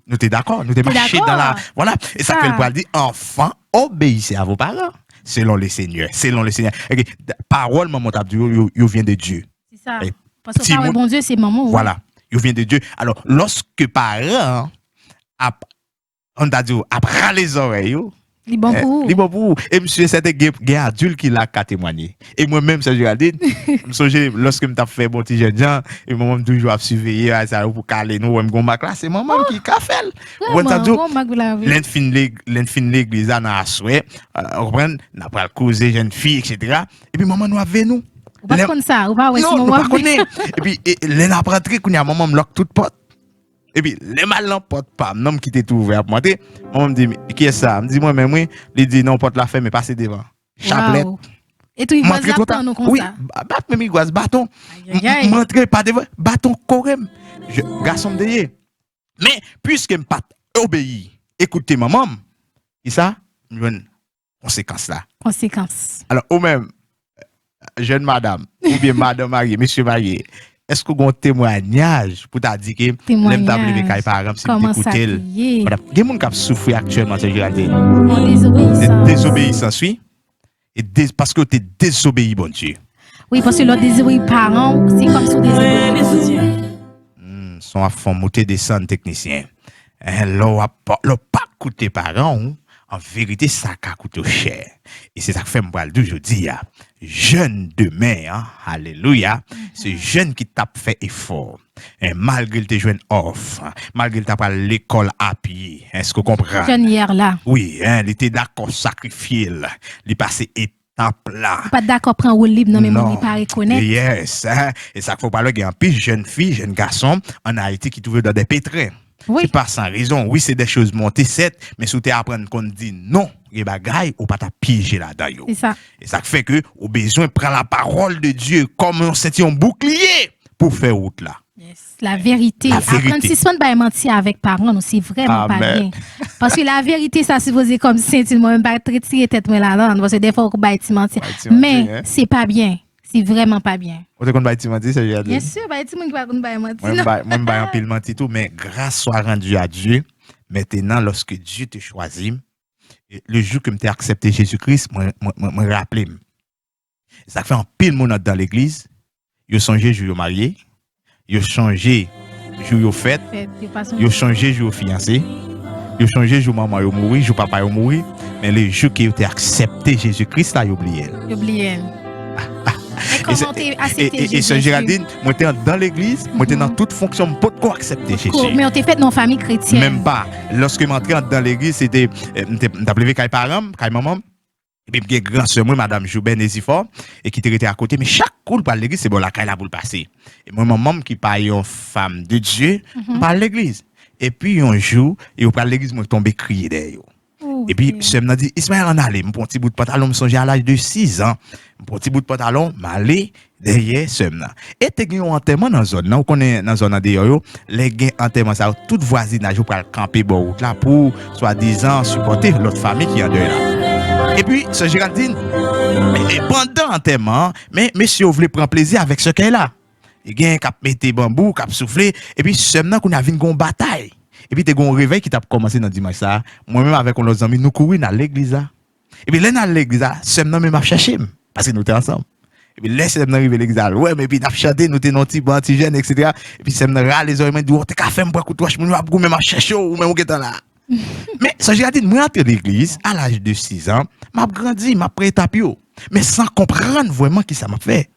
[SPEAKER 1] Nous t'es d'accord, nous t'es marché dans la voilà et ça fait le dire enfants obéissez à vos parents selon le Seigneur. Okay. Parole maman t'a dit yo vient de Dieu.
[SPEAKER 2] C'est ça. Parce que parole bon Dieu c'est maman.
[SPEAKER 1] Voilà, yo vient de Dieu. Alors lorsque parents on t'a dit après les oreilles
[SPEAKER 2] li bon pour
[SPEAKER 1] et monsieur c'était gay adulte qui l'a témoigné et moi-même ça Géraldine me songe lorsque me t'a fait bon petit jeune et maman toujours a surveiller ça pour caler nous même ma classe c'est maman qui a fait on t'a dit l'enfin l'église dans asoué comprendre n'a pas causer jeune fille etc. et puis maman nous avait nous
[SPEAKER 2] ou pas comme ça ou pas ouais
[SPEAKER 1] non pas connaît et puis les n'a rentré qu'on y a maman me lock toute porte. Et puis, les malins portent pas, non, qui était ouvert pour monter. Moi, me dit, qui est ça? Me dit, moi, même, oui. Il dit, non, porte la ferme, mais passez devant. Chapelet.
[SPEAKER 2] Et tout, il va se battre, nous, comme ça.
[SPEAKER 1] Oui, battre, même, il va se bâton. Montrez pas devant, bâton, corém. Garçon de yé. Mais, puisque je pas obéi, écoutez, maman, et ça, il y a une conséquence là.
[SPEAKER 2] Conséquence.
[SPEAKER 1] Alors, ou même, jeune madame, ou bien madame mariée, monsieur marié, est-ce que vous avez un témoignage pour t'a dit que
[SPEAKER 2] Témoignage.
[SPEAKER 1] l'aime t'appeler mes parents si
[SPEAKER 2] Comment
[SPEAKER 1] vous
[SPEAKER 2] ça
[SPEAKER 1] écoutez.
[SPEAKER 2] crier?
[SPEAKER 1] Voilà. Il y a des gens qui souffrent actuellement, c'est Géraldine.
[SPEAKER 2] En désobéissance.
[SPEAKER 1] Désobéissance, oui. Et parce que tu es désobéi, bon Dieu.
[SPEAKER 2] Oui, parce que le désobéir parents, c'est comme si désobéir.
[SPEAKER 1] Sont à fond monter descendre technicien. L'on pas coûté parents, en vérité ça a coûté cher. Et c'est ça que fait me parler d'aujourd'hui. Jeune demain, hein, alléluia, c'est jeune qui t'a fait effort. Et malgré tes jeunes off, malgré t'as pas l'école à pied, est-ce que vous comprenez?
[SPEAKER 2] Jeune hier là.
[SPEAKER 1] Oui, hein, il était d'accord sacrifier, il passé étape là.
[SPEAKER 2] Pas d'accord prendre un libre, non, mais
[SPEAKER 1] Non.
[SPEAKER 2] mon pas reconnaître.
[SPEAKER 1] Yes, hein. Et ça qu'il faut parler, il y a un pile jeune fille, jeune garçon en Haïti qui trouve dans des pétrins.
[SPEAKER 2] Oui.
[SPEAKER 1] C'est pas sans raison. Oui, c'est des choses montées, certes, mais si tu apprendre qu'on dit non, les bagailles, ou pas t'a piégé là-dedans. Yo.
[SPEAKER 2] C'est ça.
[SPEAKER 1] Et ça fait que, au besoin, prend la parole de Dieu comme un bouclier pour faire route là.
[SPEAKER 2] Yes. La vérité.
[SPEAKER 1] La vérité.
[SPEAKER 2] Apprendre si souvent de mentir avec parents, non, c'est vraiment pas
[SPEAKER 1] Amen.
[SPEAKER 2] bien. Parce que la vérité, ça supposé comme si moi-même pas tirer tête moi là-dedans. Parce que des fois, on va mentir.
[SPEAKER 1] Ouais, tu mentir,
[SPEAKER 2] Mais
[SPEAKER 1] hein.
[SPEAKER 2] c'est pas bien. C'est vraiment pas bien.
[SPEAKER 1] On te compte pas dit, c'est juste.
[SPEAKER 2] Bien sûr, bah, tu ne pas mentir.
[SPEAKER 1] Moi, je vais un pile menti tout, mais grâce soit rendue à Dieu, maintenant, lorsque Dieu te choisit, le jour que tu as accepté Jésus-Christ, me rappelé. Ça fait un pile monde dans l'église, ils ont changé jour marié, ils ont changé jour fête, ils ont changé jour fiancé, ils ont changé jour maman yo mouri, jour papa yo mouri, mais le jour que tu as accepté Jésus-Christ, là, ils oublié.
[SPEAKER 2] Oublié. Et comment tu as accepté
[SPEAKER 1] Et ce Géraldine, moi j'étais dans l'église, moi j'étais dans toute fonction, pas de quoi accepter Jésus.
[SPEAKER 2] Mais on t'a fait dans la famille chrétienne.
[SPEAKER 1] Même pas. Lorsque je m'entrais dans l'église, c'était d'appelé Kay parents, Kay maman. Et puis il y a grand sœur moi madame Joubert Nézifor et qui était à côté mais chaque coup par l'église c'est bon la Kay là pour le passer. Et moi maman qui pas une femme de Dieu par l'église. Et puis un jour, il par l'église moi tombé crier derrière. Et puis, je me dit, Ismaël en allé, mon petit bout de pantalon, me songe à l'âge de 6 ans. Mon petit bout de pantalon, m'allé derrière ce mna. Et te gen un enterrement dans zone, là, on connaît dans zone derrière, les gen enterrement ça, tout voisinage pour camper bon route là pour soi-disant supporter l'autre famille qui est en dehors là. Et puis, ce Géraldine, et pendant l'enterrement, mais monsieur voulait prendre plaisir avec ce qu'elle a. Il gen cap mettre bambou, cap souffler, et puis ce mna qu'on a vu une bataille. Et puis, tu as un réveil qui t'a commencé dans le dimanche. Moi-même, avec nos amis, nous courons dans l'église. Et puis, là, dans l'église, c'est même m'a cherché. Parce que nous étions ensemble. Et puis, là, c'est même arrivé à l'église. Ouais, mais puis, nous avons chanté, nous étions petits, petits jeunes, etc. Et puis, c'est même râle les oreilles, dit, oh, t'es qu'à faire un peu de toi, je me même chercher, ou même, on là. Mais, ça, j'ai dit, moi, entre l'église, à l'âge de 6 ans, m'a grandi, m'a pris tapio. Mais sans comprendre vraiment qui ça m'a fait.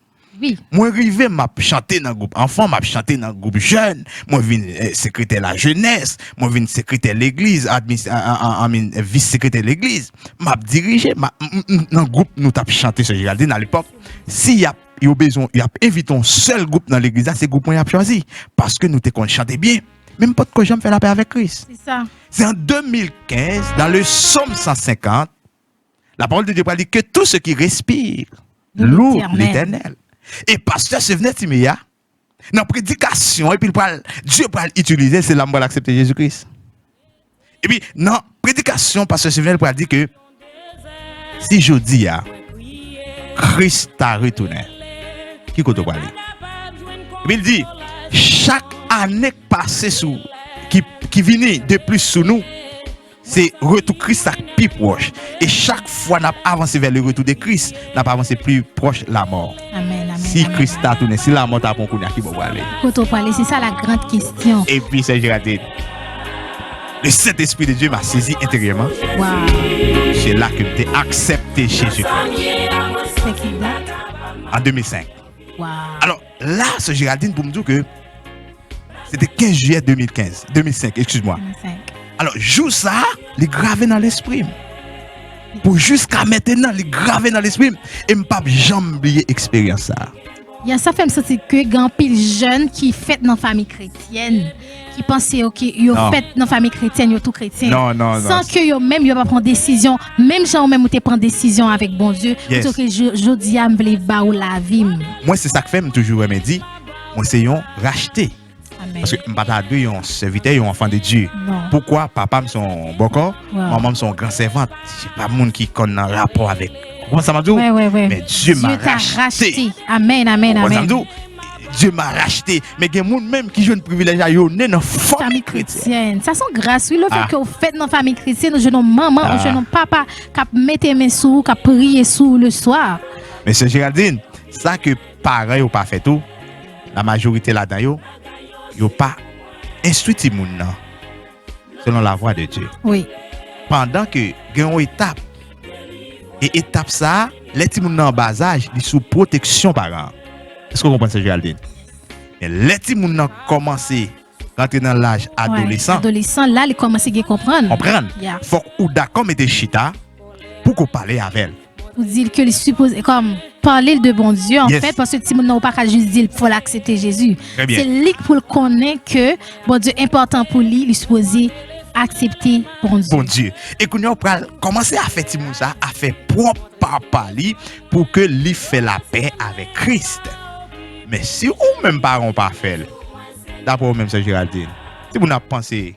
[SPEAKER 2] Oui.
[SPEAKER 1] Moi, arrivé, m'a chanté dans le groupe enfant, m'a chanté dans le groupe jeune, moi, vin secrétaire la jeunesse, moi, vin secrétaire l'église, vice-secrétaire l'église, m'a dirigé, dans le groupe, nous t'as chanté ce Géraldine à l'époque. S'il y a besoin, il y a invité un seul groupe dans l'église, c'est le groupe qu'on a choisi. Parce que nous t'es chanté bien. Même pas de quoi j'aime faire la paix avec Christ.
[SPEAKER 2] C'est ça.
[SPEAKER 1] C'est en 2015, dans le Psaume 150, la parole de Dieu dit que tout ce qui respire loue l'Éternel. Et pasteur se venait Timéa, dans la prédication, et puis Dieu va l'utiliser, c'est là pour accepter Jésus-Christ. Et puis, dans la prédication, pasteur se venait pour dire que si je dis, Christ a retourné, qui compte parler? Et puis il dit, chaque année passée qui vient de plus sous nous, c'est retour Christ à plus proche. Et chaque fois qu'on avance vers le retour de Christ, on avance plus proche de la mort.
[SPEAKER 2] Amen, amen.
[SPEAKER 1] Si
[SPEAKER 2] amen.
[SPEAKER 1] Christ a tourné, si la mort a tourné, qui va aller?
[SPEAKER 2] C'est ça la grande question.
[SPEAKER 1] Et puis, c'est Géraldine. Le Saint-Esprit de Dieu m'a saisi intérieurement.
[SPEAKER 2] Wow.
[SPEAKER 1] C'est là que j'ai accepté Jésus-Christ.
[SPEAKER 2] C'est qui date?
[SPEAKER 1] En 2005.
[SPEAKER 2] Wow.
[SPEAKER 1] Alors là, ce Géraldine, pour me dire que c'était 15 juillet 2005, excuse-moi.
[SPEAKER 2] 25.
[SPEAKER 1] Alors, jour ça, il est gravé dans l'esprit. Pour jusqu'à maintenant, il est gravé dans l'esprit. Et je ne peux jamais oublier l'expérience ça.
[SPEAKER 2] Ça fait me sentir que il y a un pile jeune qui fait dans la famille chrétienne, qui pense que yo fait dans la famille chrétienne, yo tout chrétien.
[SPEAKER 1] Non.
[SPEAKER 2] Sans que yo même yo pas prendre décision, même gens même te prendre décision avec bon Dieu,
[SPEAKER 1] Yes.
[SPEAKER 2] plutôt que je dis à me ba ou la vie.
[SPEAKER 1] Moi, c'est ça que fait, je toujours me dit, moi, c'est yon racheter.
[SPEAKER 2] Amen.
[SPEAKER 1] Parce que je ne pas deux, yon serviteur, yon enfant de Dieu.
[SPEAKER 2] Non.
[SPEAKER 1] Pourquoi papa me son bon corps, maman me son grand servante. C'est pas monde qui connaît un rapport avec. Comment ça m'a dit?
[SPEAKER 2] Ouais.
[SPEAKER 1] Mais Dieu m'a
[SPEAKER 2] t'a
[SPEAKER 1] racheté.
[SPEAKER 2] racheté. Amen, amen,
[SPEAKER 1] Comment ça
[SPEAKER 2] amen.
[SPEAKER 1] m'a dit? Dieu m'a racheté. Mais il y a des gens même qui ont un privilège à yon dans
[SPEAKER 2] Famille
[SPEAKER 1] famille chrétienne.
[SPEAKER 2] chrétienne. Ça sont grâce. Oui, le
[SPEAKER 1] Ah.
[SPEAKER 2] fait que vous faites dans la famille chrétienne, je non maman,
[SPEAKER 1] Ah.
[SPEAKER 2] je non papa, qui mettez mes sous, qui prier sous le soir.
[SPEAKER 1] Mais c'est Géraldine, ça que parents n'ont pas fait tout, la majorité là-dedans, ils n'ont pas instruit les gens selon la voix de Dieu.
[SPEAKER 2] Oui.
[SPEAKER 1] Pendant que il y a une étape, et étape ça, les petits gens en bas âge, ils sont sous protection parents. Est-ce que vous comprenez ça, Géraldine? Et les petits gens commencent à rentrer dans l'âge adolescent,
[SPEAKER 2] Ouais. Adolescent, là, ils commencent à comprendre.
[SPEAKER 1] comprendre?
[SPEAKER 2] Yeah.
[SPEAKER 1] Faut ou d'accord mettre chita pour qu'on parle avec elle.
[SPEAKER 2] Vous dites que les supposés, comme parler de bon Dieu, en
[SPEAKER 1] Yes.
[SPEAKER 2] fait, parce que si n'a pas qu'à juste dire qu'il faut l'accepter Jésus.
[SPEAKER 1] Très bien.
[SPEAKER 2] C'est lui pour le connaître que bon Dieu est important pour lui, il est supposé accepter bon Dieu.
[SPEAKER 1] Bon Dieu. Et qu'on a commencé à faire Timoun ça, à faire propre papa li pour que lui fait la paix avec Christ. Mais si ou même parents pas fait, d'après vous même c'est Géraldine. Si vous n'avez pensé,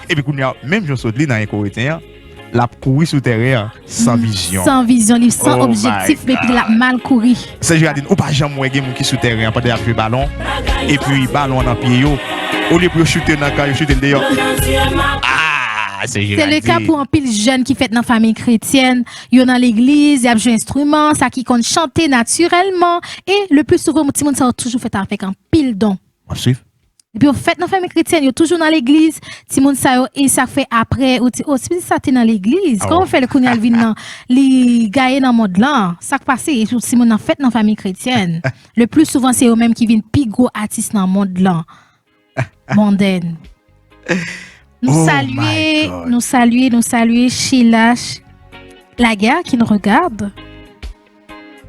[SPEAKER 1] et puis qu'on a même Jean Saudli dans les Corinthiens, la courir sous terre sans vision.
[SPEAKER 2] Sans vision, il sans
[SPEAKER 1] Oh
[SPEAKER 2] objectif,
[SPEAKER 1] my
[SPEAKER 2] mais puis il a mal couru.
[SPEAKER 1] C'est Géraldine, ou pas jamais ouais qui sous terre pendant qu'il jouer ballon et puis ballon dans pied yo, au lieu de shooter dans le shooter dehors. Ah, c'est
[SPEAKER 2] C'est
[SPEAKER 1] Géraldine.
[SPEAKER 2] le cas pour un pile jeune qui fait dans la famille chrétienne. Il est dans l'église, il a joué instrument, ça qui compte chanter naturellement. Et le plus souvent, petit monde ça a toujours fait avec un pile don.
[SPEAKER 1] On va suivre.
[SPEAKER 2] Et puis, au fait, dans la famille chrétienne, il est toujours dans l'église. Petit monde ça yo, et ça fait après. Ou si ça t'es dans l'église,
[SPEAKER 1] Oh.
[SPEAKER 2] quand on fait le kounyal vin dans les gagnés dans le monde là, ça qui passe. Et puis, si monde en fait dans la famille chrétienne, le plus souvent, c'est eux-mêmes qui viennent plus gros artistes dans le monde là. Mondaine. Nous
[SPEAKER 1] Oh my
[SPEAKER 2] saluer,
[SPEAKER 1] God.
[SPEAKER 2] nous saluer Sheila Laguerre qui nous regarde.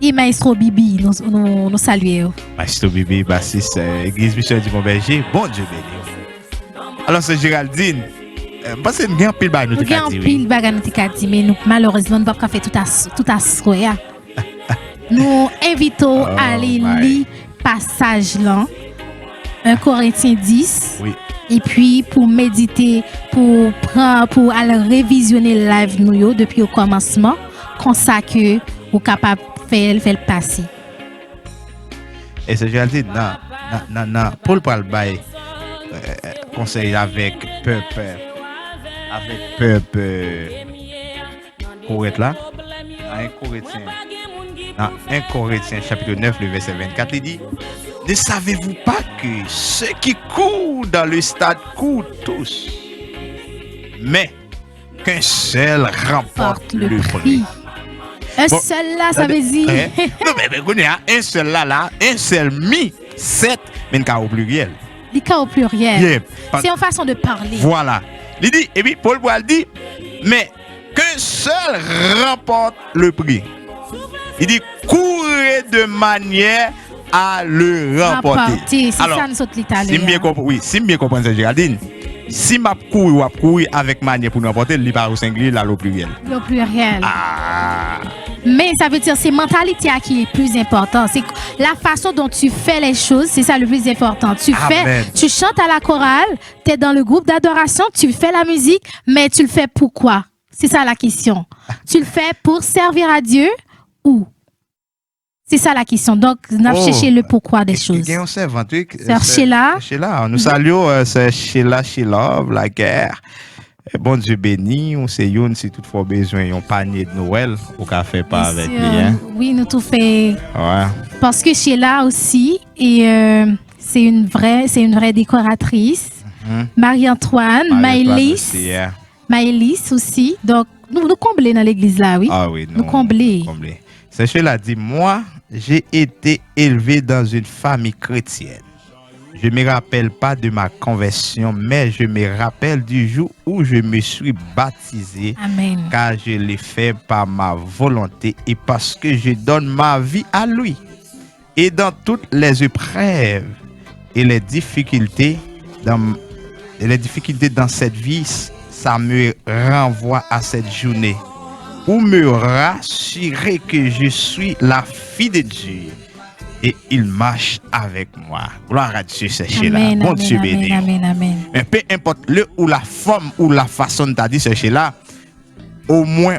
[SPEAKER 2] Et Maestro Bibi, nous saluer.
[SPEAKER 1] Maestro Bibi, bassiste, Église Mission du Bon-Berger, bon Dieu béni. Alors, c'est Géraldine. Parce que nous avons pile bail, nous
[SPEAKER 2] Nous
[SPEAKER 1] t'ai
[SPEAKER 2] avons
[SPEAKER 1] dit, oui.
[SPEAKER 2] pile bagarre nous t'ai dit, mais nous, malheureusement, nous ne pouvons pas faire tout à soya. Nous invitons
[SPEAKER 1] Oh
[SPEAKER 2] à aller
[SPEAKER 1] my.
[SPEAKER 2] lire passage là, 1 Corinthiens 10.
[SPEAKER 1] Oui.
[SPEAKER 2] Et puis, pour méditer, pour aller révisionner le live nous yo, depuis le commencement, comme ça que vous capable de faire le passer.
[SPEAKER 1] Et c'est Géraldine, non. Paul parle bail conseil avec peuple. Avec peuple. Correct là. Dans 1 Corinthiens chapitre 9, le verset 24, il dit: ne savez-vous pas que ceux qui courent dans le stade courent tous, mais qu'un seul remporte
[SPEAKER 2] Porte le
[SPEAKER 1] le
[SPEAKER 2] prix.
[SPEAKER 1] prix.
[SPEAKER 2] Un
[SPEAKER 1] Bon,
[SPEAKER 2] seul là, ça veut dire.
[SPEAKER 1] Non, mais écoutez, un seul là, un seul mi, 7, mais un au pluriel.
[SPEAKER 2] Les cas au pluriel.
[SPEAKER 1] Yeah.
[SPEAKER 2] C'est une façon de parler.
[SPEAKER 1] Voilà. Il dit, et puis Paul Boal dit, mais qu'un seul remporte le prix. Il dit, courez de manière à le remporter.
[SPEAKER 2] C'est ça, nous sommes l'Italien.
[SPEAKER 1] Si bien comprendre, oui, si bien comprendre ça, Géraldine, si m'a courir avec manière pour nous remporter, il parle au singulier, là, au pluriel.
[SPEAKER 2] Le pluriel.
[SPEAKER 1] Ah.
[SPEAKER 2] Mais ça veut dire c'est mentalité qui est plus important. C'est la façon dont tu fais les choses, c'est ça le plus important.
[SPEAKER 1] Amen.
[SPEAKER 2] Tu chantes à la chorale, tu es dans le groupe d'adoration, tu fais la musique, mais tu le fais pourquoi? C'est ça la question. Tu le fais pour servir à Dieu ou? C'est ça la question. Donc, on a cherché le pourquoi des choses.
[SPEAKER 1] Il y a un servant,
[SPEAKER 2] Sœur Sheila.
[SPEAKER 1] Sheila, nous saluons c'est Sheila la guerre. Bon Dieu béni, on sait yon si toutefois besoin un panier de Noël au café pas
[SPEAKER 2] Bien
[SPEAKER 1] avec
[SPEAKER 2] sûr.
[SPEAKER 1] lui. Hein?
[SPEAKER 2] Oui, nous tout fait.
[SPEAKER 1] Ouais.
[SPEAKER 2] Parce que Sheila aussi, et c'est une vraie décoratrice. Marie-Antoine, Maëlys. Maëlys aussi. Donc, nous combler dans l'église là, oui.
[SPEAKER 1] Ah oui,
[SPEAKER 2] nous combler.
[SPEAKER 1] C'est Sheila dit, moi, j'ai été élevé dans une famille chrétienne. Je ne me rappelle pas de ma conversion, mais je me rappelle du jour où je me suis baptisé.
[SPEAKER 2] Amen.
[SPEAKER 1] Car je l'ai fait par ma volonté et parce que je donne ma vie à lui. Et dans toutes les épreuves et les difficultés dans cette vie, ça me renvoie à cette journée pour me rassurer que je suis la fille de Dieu. Et il marche avec moi. Gloire à Dieu, c'est Sheila. Bon Dieu béni.
[SPEAKER 2] Amen.
[SPEAKER 1] Mais peu importe le ou la forme ou la façon de t'as dit, c'est Sheila, au moins,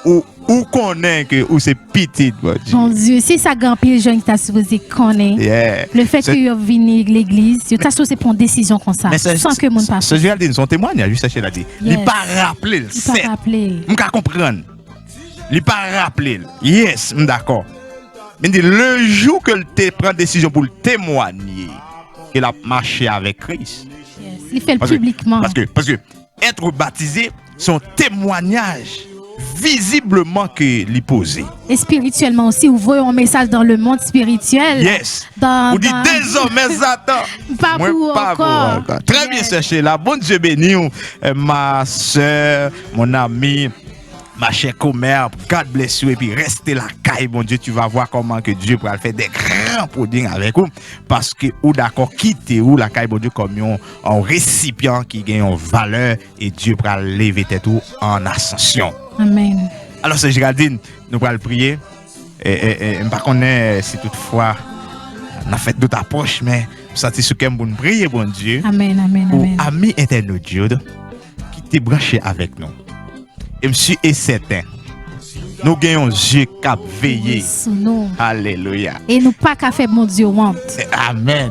[SPEAKER 1] ou connaît que ou c'est petit, bon Dieu.
[SPEAKER 2] Mon Dieu, c'est ça grand pile jeune qui t'a supposé connaître.
[SPEAKER 1] Yeah.
[SPEAKER 2] Le fait que vous venez à l'église, tu as supposé prendre une décision comme ça, sans que mon passe.
[SPEAKER 1] Ce Géraldine, son témoignage, juste ça, dit. Il
[SPEAKER 2] Yes.
[SPEAKER 1] n'est pas rappelé.
[SPEAKER 2] Il pas rappelé.
[SPEAKER 1] Je peux comprendre. Il n'est pas rappelé. Yes, d'accord. Mais dit, le jour que tu prends décision pour le témoigner, qu'il a marché avec Christ.
[SPEAKER 2] Yes. Il fait le publiquement.
[SPEAKER 1] Parce que être baptisé, c'est un témoignage visiblement que l'y posé.
[SPEAKER 2] Et spirituellement aussi, vous voyez un message dans le monde spirituel.
[SPEAKER 1] Yes.
[SPEAKER 2] Dans,
[SPEAKER 1] Vous dites désormais, Satan.
[SPEAKER 2] Pas
[SPEAKER 1] Moi,
[SPEAKER 2] pour
[SPEAKER 1] pas
[SPEAKER 2] encore.
[SPEAKER 1] pour encore. Très bien,
[SPEAKER 2] Yes.
[SPEAKER 1] cherché là. Bon Dieu béni, ma soeur, mon ami, ma chère commère. God bless you. Et puis, restez la caille, bon Dieu. Tu vas voir comment que Dieu pourra faire des grands produits avec vous. Parce que, ou d'accord, quittez ou la caille, bon Dieu, comme un récipient qui gagne en valeur. Et Dieu pourra lever tête ou en ascension.
[SPEAKER 2] Amen.
[SPEAKER 1] Alors, c'est Géraldine, nous allons prier. Et par contre, si toutefois, on a fait d'autres approches, mais vous sentez ce qu'on peut prier, bon Dieu.
[SPEAKER 2] Amen, amen,
[SPEAKER 1] Ou
[SPEAKER 2] amen.
[SPEAKER 1] amis internautes qui t'est branché avec nous. Et monsieur est certain, nous gagnons Dieu qui a veillé.
[SPEAKER 2] Sous nous.
[SPEAKER 1] Alléluia.
[SPEAKER 2] Et nous pas qu'à faire mon Dieu honte.
[SPEAKER 1] Amen.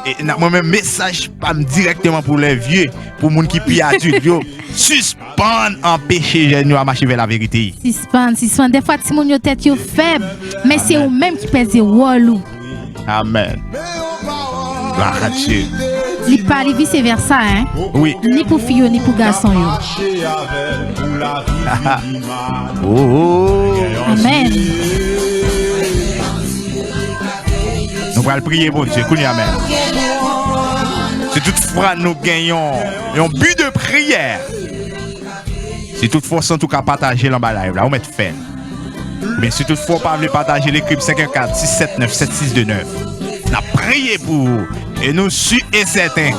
[SPEAKER 1] Et moi-même, message pas directement pour les vieux, pour les gens qui pillent adulte, suspendre, empêcher les gens à marcher vers la vérité.
[SPEAKER 2] Suspend. Des fois, si mon tête yo faible, mais c'est eux même qui pèse wallou.
[SPEAKER 1] Amen. Gloire à Dieu.
[SPEAKER 2] Il parle vice versa, hein.
[SPEAKER 1] Oui.
[SPEAKER 2] Ni pour filles, ni pour garçons yo.
[SPEAKER 1] Oh.
[SPEAKER 2] Amen.
[SPEAKER 1] Nous allons prier pour Dieu. Amen. Si toutefois nous gagnons un but de prière, si toutefois sans tout cas partager l'emballage, là, on met fin. Mais si toutefois pas voulez partager l'équipe 514 679 7629, on a prié pour vous. Et nous sommes et certains,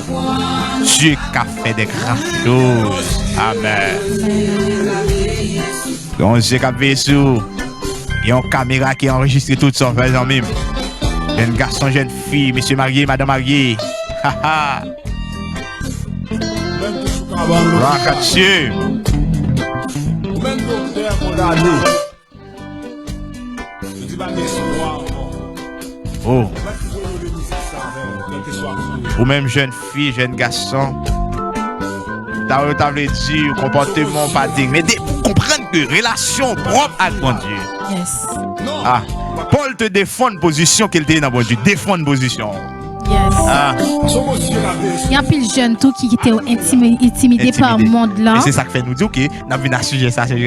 [SPEAKER 1] Dieu qui a fait des grandes choses. Amen. Donc Dieu qui a fait sur, il y a une caméra qui enregistre tout ça, faisant même. Jeune garçon, jeune fille, monsieur marié, madame mariée. Haha. Gloire à Dieu. Oh. Ou même jeune fille, jeune garçon. T'as voulu dire comportement pas digne. Mais pour comprendre que relation propre avec bon Dieu.
[SPEAKER 2] Yes.
[SPEAKER 1] Ah. Paul te défend une position qu'il était dans bon Dieu. Défend une position.
[SPEAKER 2] Yes.
[SPEAKER 1] Ah.
[SPEAKER 2] Il y a un pile jeune tout qui était intimidé par le monde là.
[SPEAKER 1] Et c'est ça qui fait nous dire que dans un sujet ça, c'est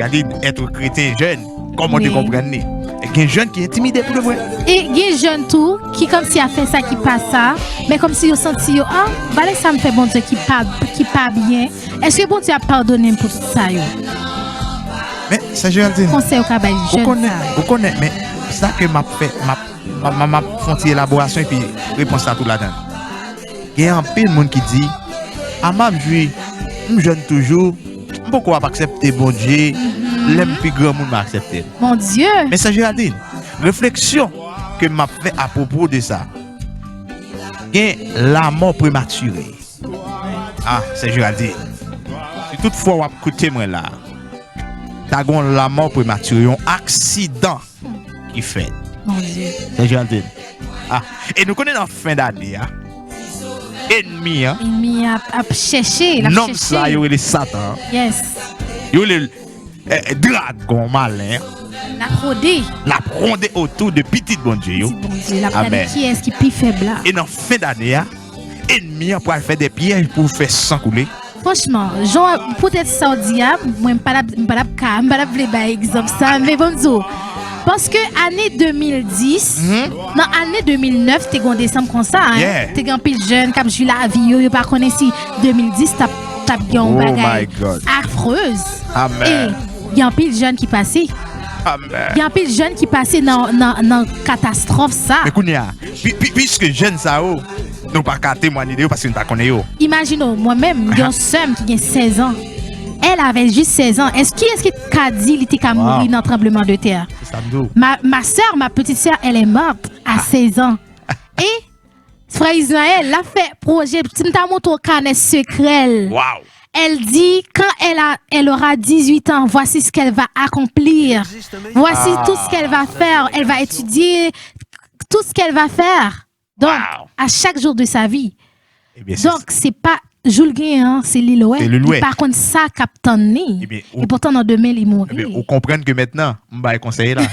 [SPEAKER 1] être chrétien jeune. Comment
[SPEAKER 2] Oui.
[SPEAKER 1] tu comprends? Il y a un jeune qui est intimidé pour le vrai.
[SPEAKER 2] Et il y a un jeune tout qui comme si a fait ça qui passe ça, mais comme si il senti ah, balai ça me fait bon Dieu qui pas bien. Est-ce que bon Dieu a pardonné pour tout ça yo?
[SPEAKER 1] Mais ça je dis.
[SPEAKER 2] Conseil au cabal jeune.
[SPEAKER 1] Vous connaissez, mais ça que m'a fait m'a fait une élaboration et puis réponse à tout là-dedans. Il y a un peu de monde qui dit ah m'a joué, je jeune toujours, pourquoi pas accepter bon Dieu, l'aime plus grand monde m'a accepté.
[SPEAKER 2] Mon Dieu.
[SPEAKER 1] Mais ça je dis, réflexion que m'a fait à propos de ça. Il y a la mort prématurée. Ah, c'est je dis. Si toutefois vous écoutez moi là, t'as la mort prématurée, un accident qui fait.
[SPEAKER 2] Mon Dieu.
[SPEAKER 1] C'est gentil. Ah, et nous connaissons en fin d'année, hein. Ennemi, hein.
[SPEAKER 2] Ennemi a cherché,
[SPEAKER 1] Non, ça, il y a les Satan.
[SPEAKER 2] Yes.
[SPEAKER 1] Il y a les dragons malins.
[SPEAKER 2] La fraudé.
[SPEAKER 1] La rondé autour de petit bon Dieu.
[SPEAKER 2] Bon Dieu, la
[SPEAKER 1] Amen.
[SPEAKER 2] planète qui est-ce qui est plus faible là?
[SPEAKER 1] Et dans fin d'année, hein, ennemi pour faire des pièges pour faire sang couler.
[SPEAKER 2] Franchement, genre, peut-être ça au diable, moi, je ne peux pas exemple ça, mais bon Dieu. Parce que année 2010, dans l'année 2009, tu es en décembre comme ça, hein?
[SPEAKER 1] Yeah.
[SPEAKER 2] Tu es un peu jeune, comme je la vie, je ne pas connaître si 2010, tu as bien
[SPEAKER 1] Oh
[SPEAKER 2] une
[SPEAKER 1] my
[SPEAKER 2] bagaille
[SPEAKER 1] God.
[SPEAKER 2] affreuse.
[SPEAKER 1] Amen.
[SPEAKER 2] Et il y a un peu de jeunes qui passaient.
[SPEAKER 1] Amen.
[SPEAKER 2] Il y a un peu de jeunes qui passaient dans catastrophe ça.
[SPEAKER 1] Mais Kounia, puisque jeune ça, nous pas qu'à témoigner de eux parce que nous ne connaissons pas.
[SPEAKER 2] Imaginons, moi-même, j'ai une sœur qui a 16 ans. Elle avait juste 16 ans. Est-ce qui t'a dit qu'il était mourir dans le tremblement de terre?
[SPEAKER 1] C'est ça, nous.
[SPEAKER 2] Ma soeur, ma petite soeur, elle est morte à 16 ans. Et frère Israël, l'a fait projet, tu m'as montré au carnet secret.
[SPEAKER 1] Wow.
[SPEAKER 2] Elle dit, quand elle aura 18 ans, voici ce qu'elle va accomplir. Voici tout ce qu'elle va faire. Elle va étudier tout ce qu'elle va faire. Donc,
[SPEAKER 1] Wow.
[SPEAKER 2] à chaque jour de sa vie.
[SPEAKER 1] Eh bien,
[SPEAKER 2] Donc, c'est pas Jules Gain, hein, c'est Lilouet.
[SPEAKER 1] C'est Lilouet.
[SPEAKER 2] Par contre, ça capte né.
[SPEAKER 1] Eh bien,
[SPEAKER 2] Et pourtant, dans demain, il
[SPEAKER 1] Eh
[SPEAKER 2] mourit.
[SPEAKER 1] bien, vous comprenez que maintenant, je conseil là.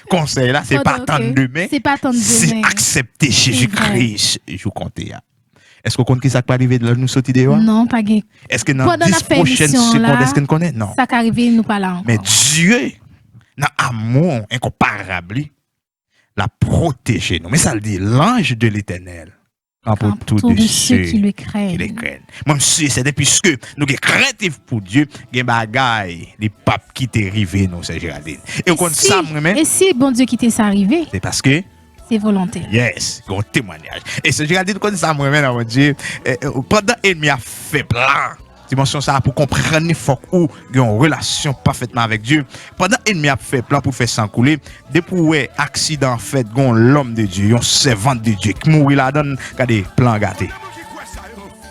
[SPEAKER 1] Conseil là, c'est
[SPEAKER 2] Ok,
[SPEAKER 1] pas
[SPEAKER 2] ok.
[SPEAKER 1] tant demain.
[SPEAKER 2] C'est pas tant de
[SPEAKER 1] C'est
[SPEAKER 2] demain.
[SPEAKER 1] accepter Jésus-Christ. Je vous compte. Est-ce que vous comptez que ça peut arriver de là, nous sortir dehors?
[SPEAKER 2] Non, pas gain.
[SPEAKER 1] Est-ce que dans
[SPEAKER 2] Pendant
[SPEAKER 1] 10
[SPEAKER 2] la fait
[SPEAKER 1] prochaines
[SPEAKER 2] émission,
[SPEAKER 1] secondes,
[SPEAKER 2] là,
[SPEAKER 1] est-ce qu'on connaît? Non.
[SPEAKER 2] Ça qui arrive, nous pas là encore.
[SPEAKER 1] Mais Dieu, dans amour incomparable, l'a protégé nous. Mais ça le dit, l'ange de l'éternel. Pour tout de ceux
[SPEAKER 2] qui le
[SPEAKER 1] qui
[SPEAKER 2] craignent.
[SPEAKER 1] les craignent. Moi, monsieur, c'est puisque nous sommes craintifs pour Dieu, il y a des bagailles, les papes qui t'est arrivé, nous, c'est Géraldine. Et on compte ça, moi-même,
[SPEAKER 2] Et si bon Dieu quitte ça arrivé,
[SPEAKER 1] c'est parce que,
[SPEAKER 2] c'est volontaire.
[SPEAKER 1] yes, un témoignage. Et c'est Géraldine, qu'on dit ça, moi-même, mon Dieu, pendant l'ennemi a fait plan, dimension ça pour comprendre il faut ou une relation parfaitement avec Dieu. Pendant l'ennemi a fait plan pour faire sans couler, depuis ouais accident fait gon l'homme de Dieu, un servant de Dieu qui mourit là-dedans, regardez plan gâté.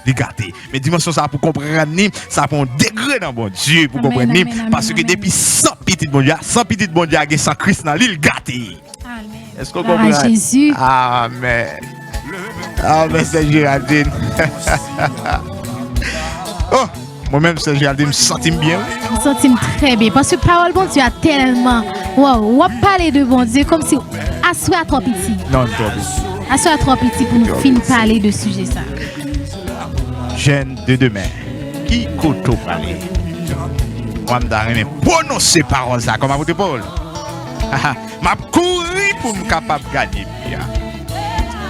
[SPEAKER 1] Les gâtés. Mais dimension ça pour comprendre ça pour un degré dans bon Dieu pour
[SPEAKER 2] Amen,
[SPEAKER 1] comprendre
[SPEAKER 2] amen,
[SPEAKER 1] parce que
[SPEAKER 2] amen.
[SPEAKER 1] depuis 100 petites bon Dieu, 100 petites bon Dieu a sans Christ dans l'île gâté.
[SPEAKER 2] Amen.
[SPEAKER 1] Est-ce qu'on
[SPEAKER 2] Gloire
[SPEAKER 1] comprend?
[SPEAKER 2] à Jésus.
[SPEAKER 1] Amen. Amen, c'est Géraldine. Oh, moi-même, c'est Géraldine, me sens bien.
[SPEAKER 2] Je me sens très bien. Parce que parole bon Dieu a tellement. Wow, on va parler de bon Dieu comme si. Assois trop petit.
[SPEAKER 1] Non, toi,
[SPEAKER 2] Assois trop petit pour nous finir parler de sujet ça.
[SPEAKER 1] jeune de demain, qui koto parler? Moi, je vais prononcer parole ça, comme à votre Paul. M'a couru pour me capable de gagner.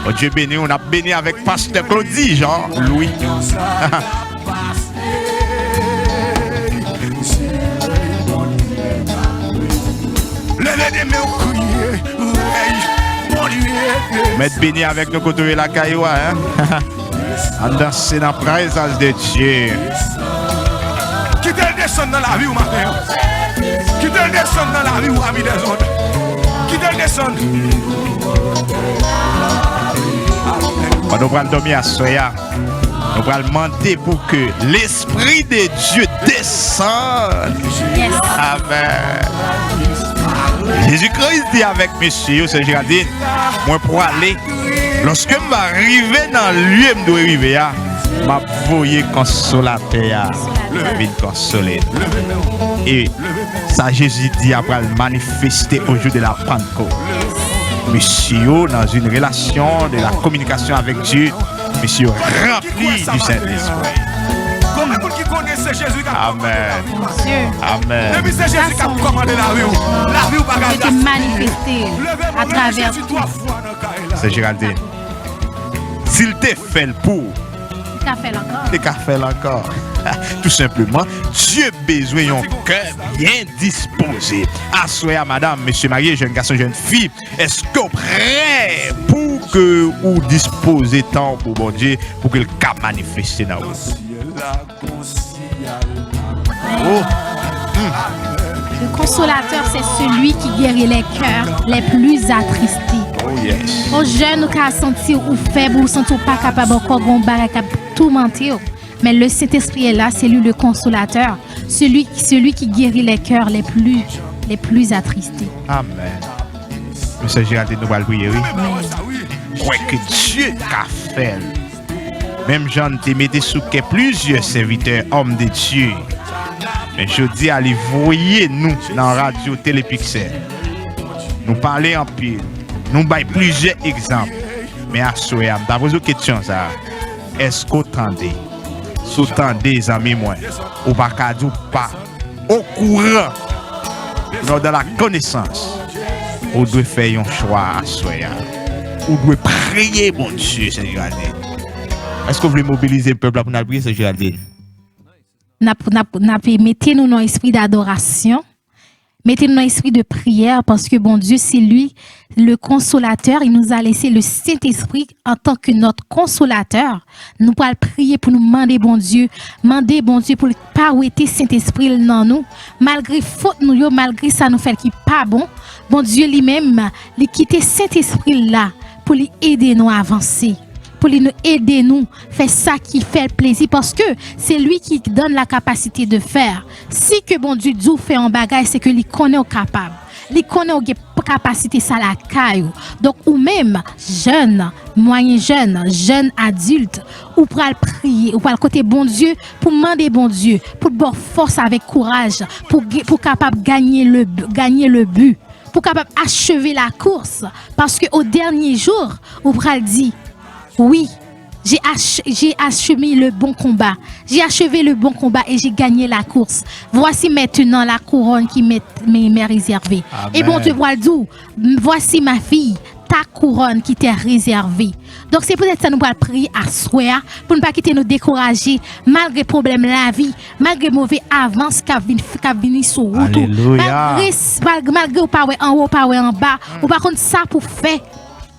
[SPEAKER 1] Oh Dieu béni, on a béni avec Pasteur Claudie, Jean-Louis. Mettre béni avec nos côtés la cailloua, hein? En danser dans la présence de Dieu.
[SPEAKER 4] Qui te descend dans la vie ou matin? Qui te descend dans la vie ou ami des autres? Qui te descend?
[SPEAKER 1] Nous allons dormir à Soya. Nous allons demander pour que l'Esprit de Dieu descende.
[SPEAKER 2] Yes.
[SPEAKER 1] Amen. Jésus-Christ dit avec monsieur, c'est Géraldine, moi pour aller, lorsque je vais arriver dans le lieu où je dois arriver, je vais voyer consolateur, je vais consoler. Et ça, Jésus dit après le manifester au jour de la Pentecôte. Monsieur, dans une relation de la communication avec Dieu, monsieur rempli du Saint-Esprit.
[SPEAKER 4] Comme pour qui connaissent Jésus qui a
[SPEAKER 1] Amen.
[SPEAKER 2] Mon Dieu.
[SPEAKER 1] Amen.
[SPEAKER 4] Depuis c'est Jésus qui a commandé la vie. La vie ou pas
[SPEAKER 2] Dieu te manifester à travers tout.
[SPEAKER 1] C'est Géraldine. S'il te fait le pour,
[SPEAKER 2] Qu'a fait encore.
[SPEAKER 1] il qu'à faire encore. Tout simplement, Dieu a besoin d'un cœur bien disposé. Assoyez, madame, monsieur marié, jeune garçon, jeune fille, est-ce que vous prêt pour que vous disposez temps pour bon Dieu, pour que le cap manifeste dans vous? Oh,
[SPEAKER 2] Le consolateur, c'est celui qui guérit les cœurs les plus attristés.
[SPEAKER 1] oh yes.
[SPEAKER 2] Aux jeunes qui ont senti ou faible ou senti pas capable encore de tout mentir. Mais le Saint-Esprit est là, c'est lui le consolateur, celui qui guérit les cœurs les plus attristés.
[SPEAKER 1] Amen. Monsieur Géraldine, nous allons prier, oui. Crois que Dieu t'a fait. Même Jean t'a mis sous que plusieurs serviteurs, hommes de Dieu. Mais je dis à les voyer nous dans la radio Télépixel. Nous parler en pile. Nous baillons plusieurs exemples. Mais à souhait, je pose une question ça. Est-ce qu'on tendez? Sous tendez, amis, moi. Ou pas qu'à dire pas. Au courant. Dans la connaissance. Ou doit faire un choix à souhait. Ou doit prier, mon Dieu, c'est Géraldine. Est-ce que vous voulez mobiliser le peuple pour nous prier, c'est Géraldine?
[SPEAKER 2] Mettez-nous dans l'esprit d'adoration, mettez-nous dans l'esprit de prière, parce que bon Dieu, c'est lui, le consolateur. Il nous a laissé le Saint-Esprit en tant que notre consolateur. Nous pourrons prier pour nous demander bon Dieu pour ne pas arrêter Saint-Esprit dans nous. Malgré faute nous, malgré ça nous fait qui pas bon, bon Dieu lui-même, il quitte Saint-Esprit là pour lui aider nous à avancer. pour lui nous aider nous faire ça qui fait plaisir parce que c'est lui qui donne la capacité de faire. Si que bon Dieu nous fait un bagage, c'est que lui connaît au capable. Lui connaît au capacité ça la caille. Donc ou même jeune, moyen jeune adulte, ou pour le prier, ou pour le côté bon Dieu, pour demander bon Dieu, pour avoir force avec courage, pour capable gagner le but, pour capable achever la course parce que au dernier jour, ou pour dit oui, j'ai achevé le bon combat. J'ai achevé le bon combat et j'ai gagné la course. Voici maintenant la couronne qui m'est réservée.
[SPEAKER 1] Amen.
[SPEAKER 2] Et bon Dieu, voici ma fille, ta couronne qui t'est réservée. Donc c'est peut-être ça nous allons prier à souhait pour ne pas quitter nous décourager malgré problème de la vie, malgré mauvais avance qui vient sur route.
[SPEAKER 1] Alléluia.
[SPEAKER 2] Malgré ou pas en haut, pas en bas, ou par contre ça pour faire.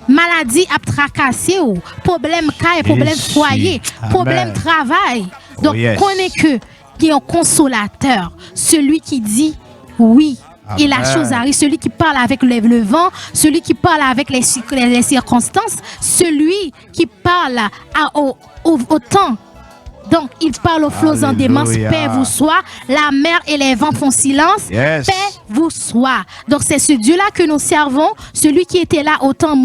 [SPEAKER 2] Maladie à tracasser ou problème caille, problème
[SPEAKER 1] Jésus.
[SPEAKER 2] foyer, problème
[SPEAKER 1] Amen.
[SPEAKER 2] travail. Donc
[SPEAKER 1] yes.
[SPEAKER 2] connais que qui est un consolateur, celui qui dit oui. Et la
[SPEAKER 1] Amen.
[SPEAKER 2] chose arrive, celui qui parle avec le vent, celui qui parle avec les circonstances, celui qui parle au temps. Donc, il parle aux flots en démence,
[SPEAKER 1] Alléluia.
[SPEAKER 2] paix vous soit. La mer et les vents font silence,
[SPEAKER 1] Yes.
[SPEAKER 2] paix vous soit. Donc, c'est ce Dieu-là que nous servons, celui qui était là au temps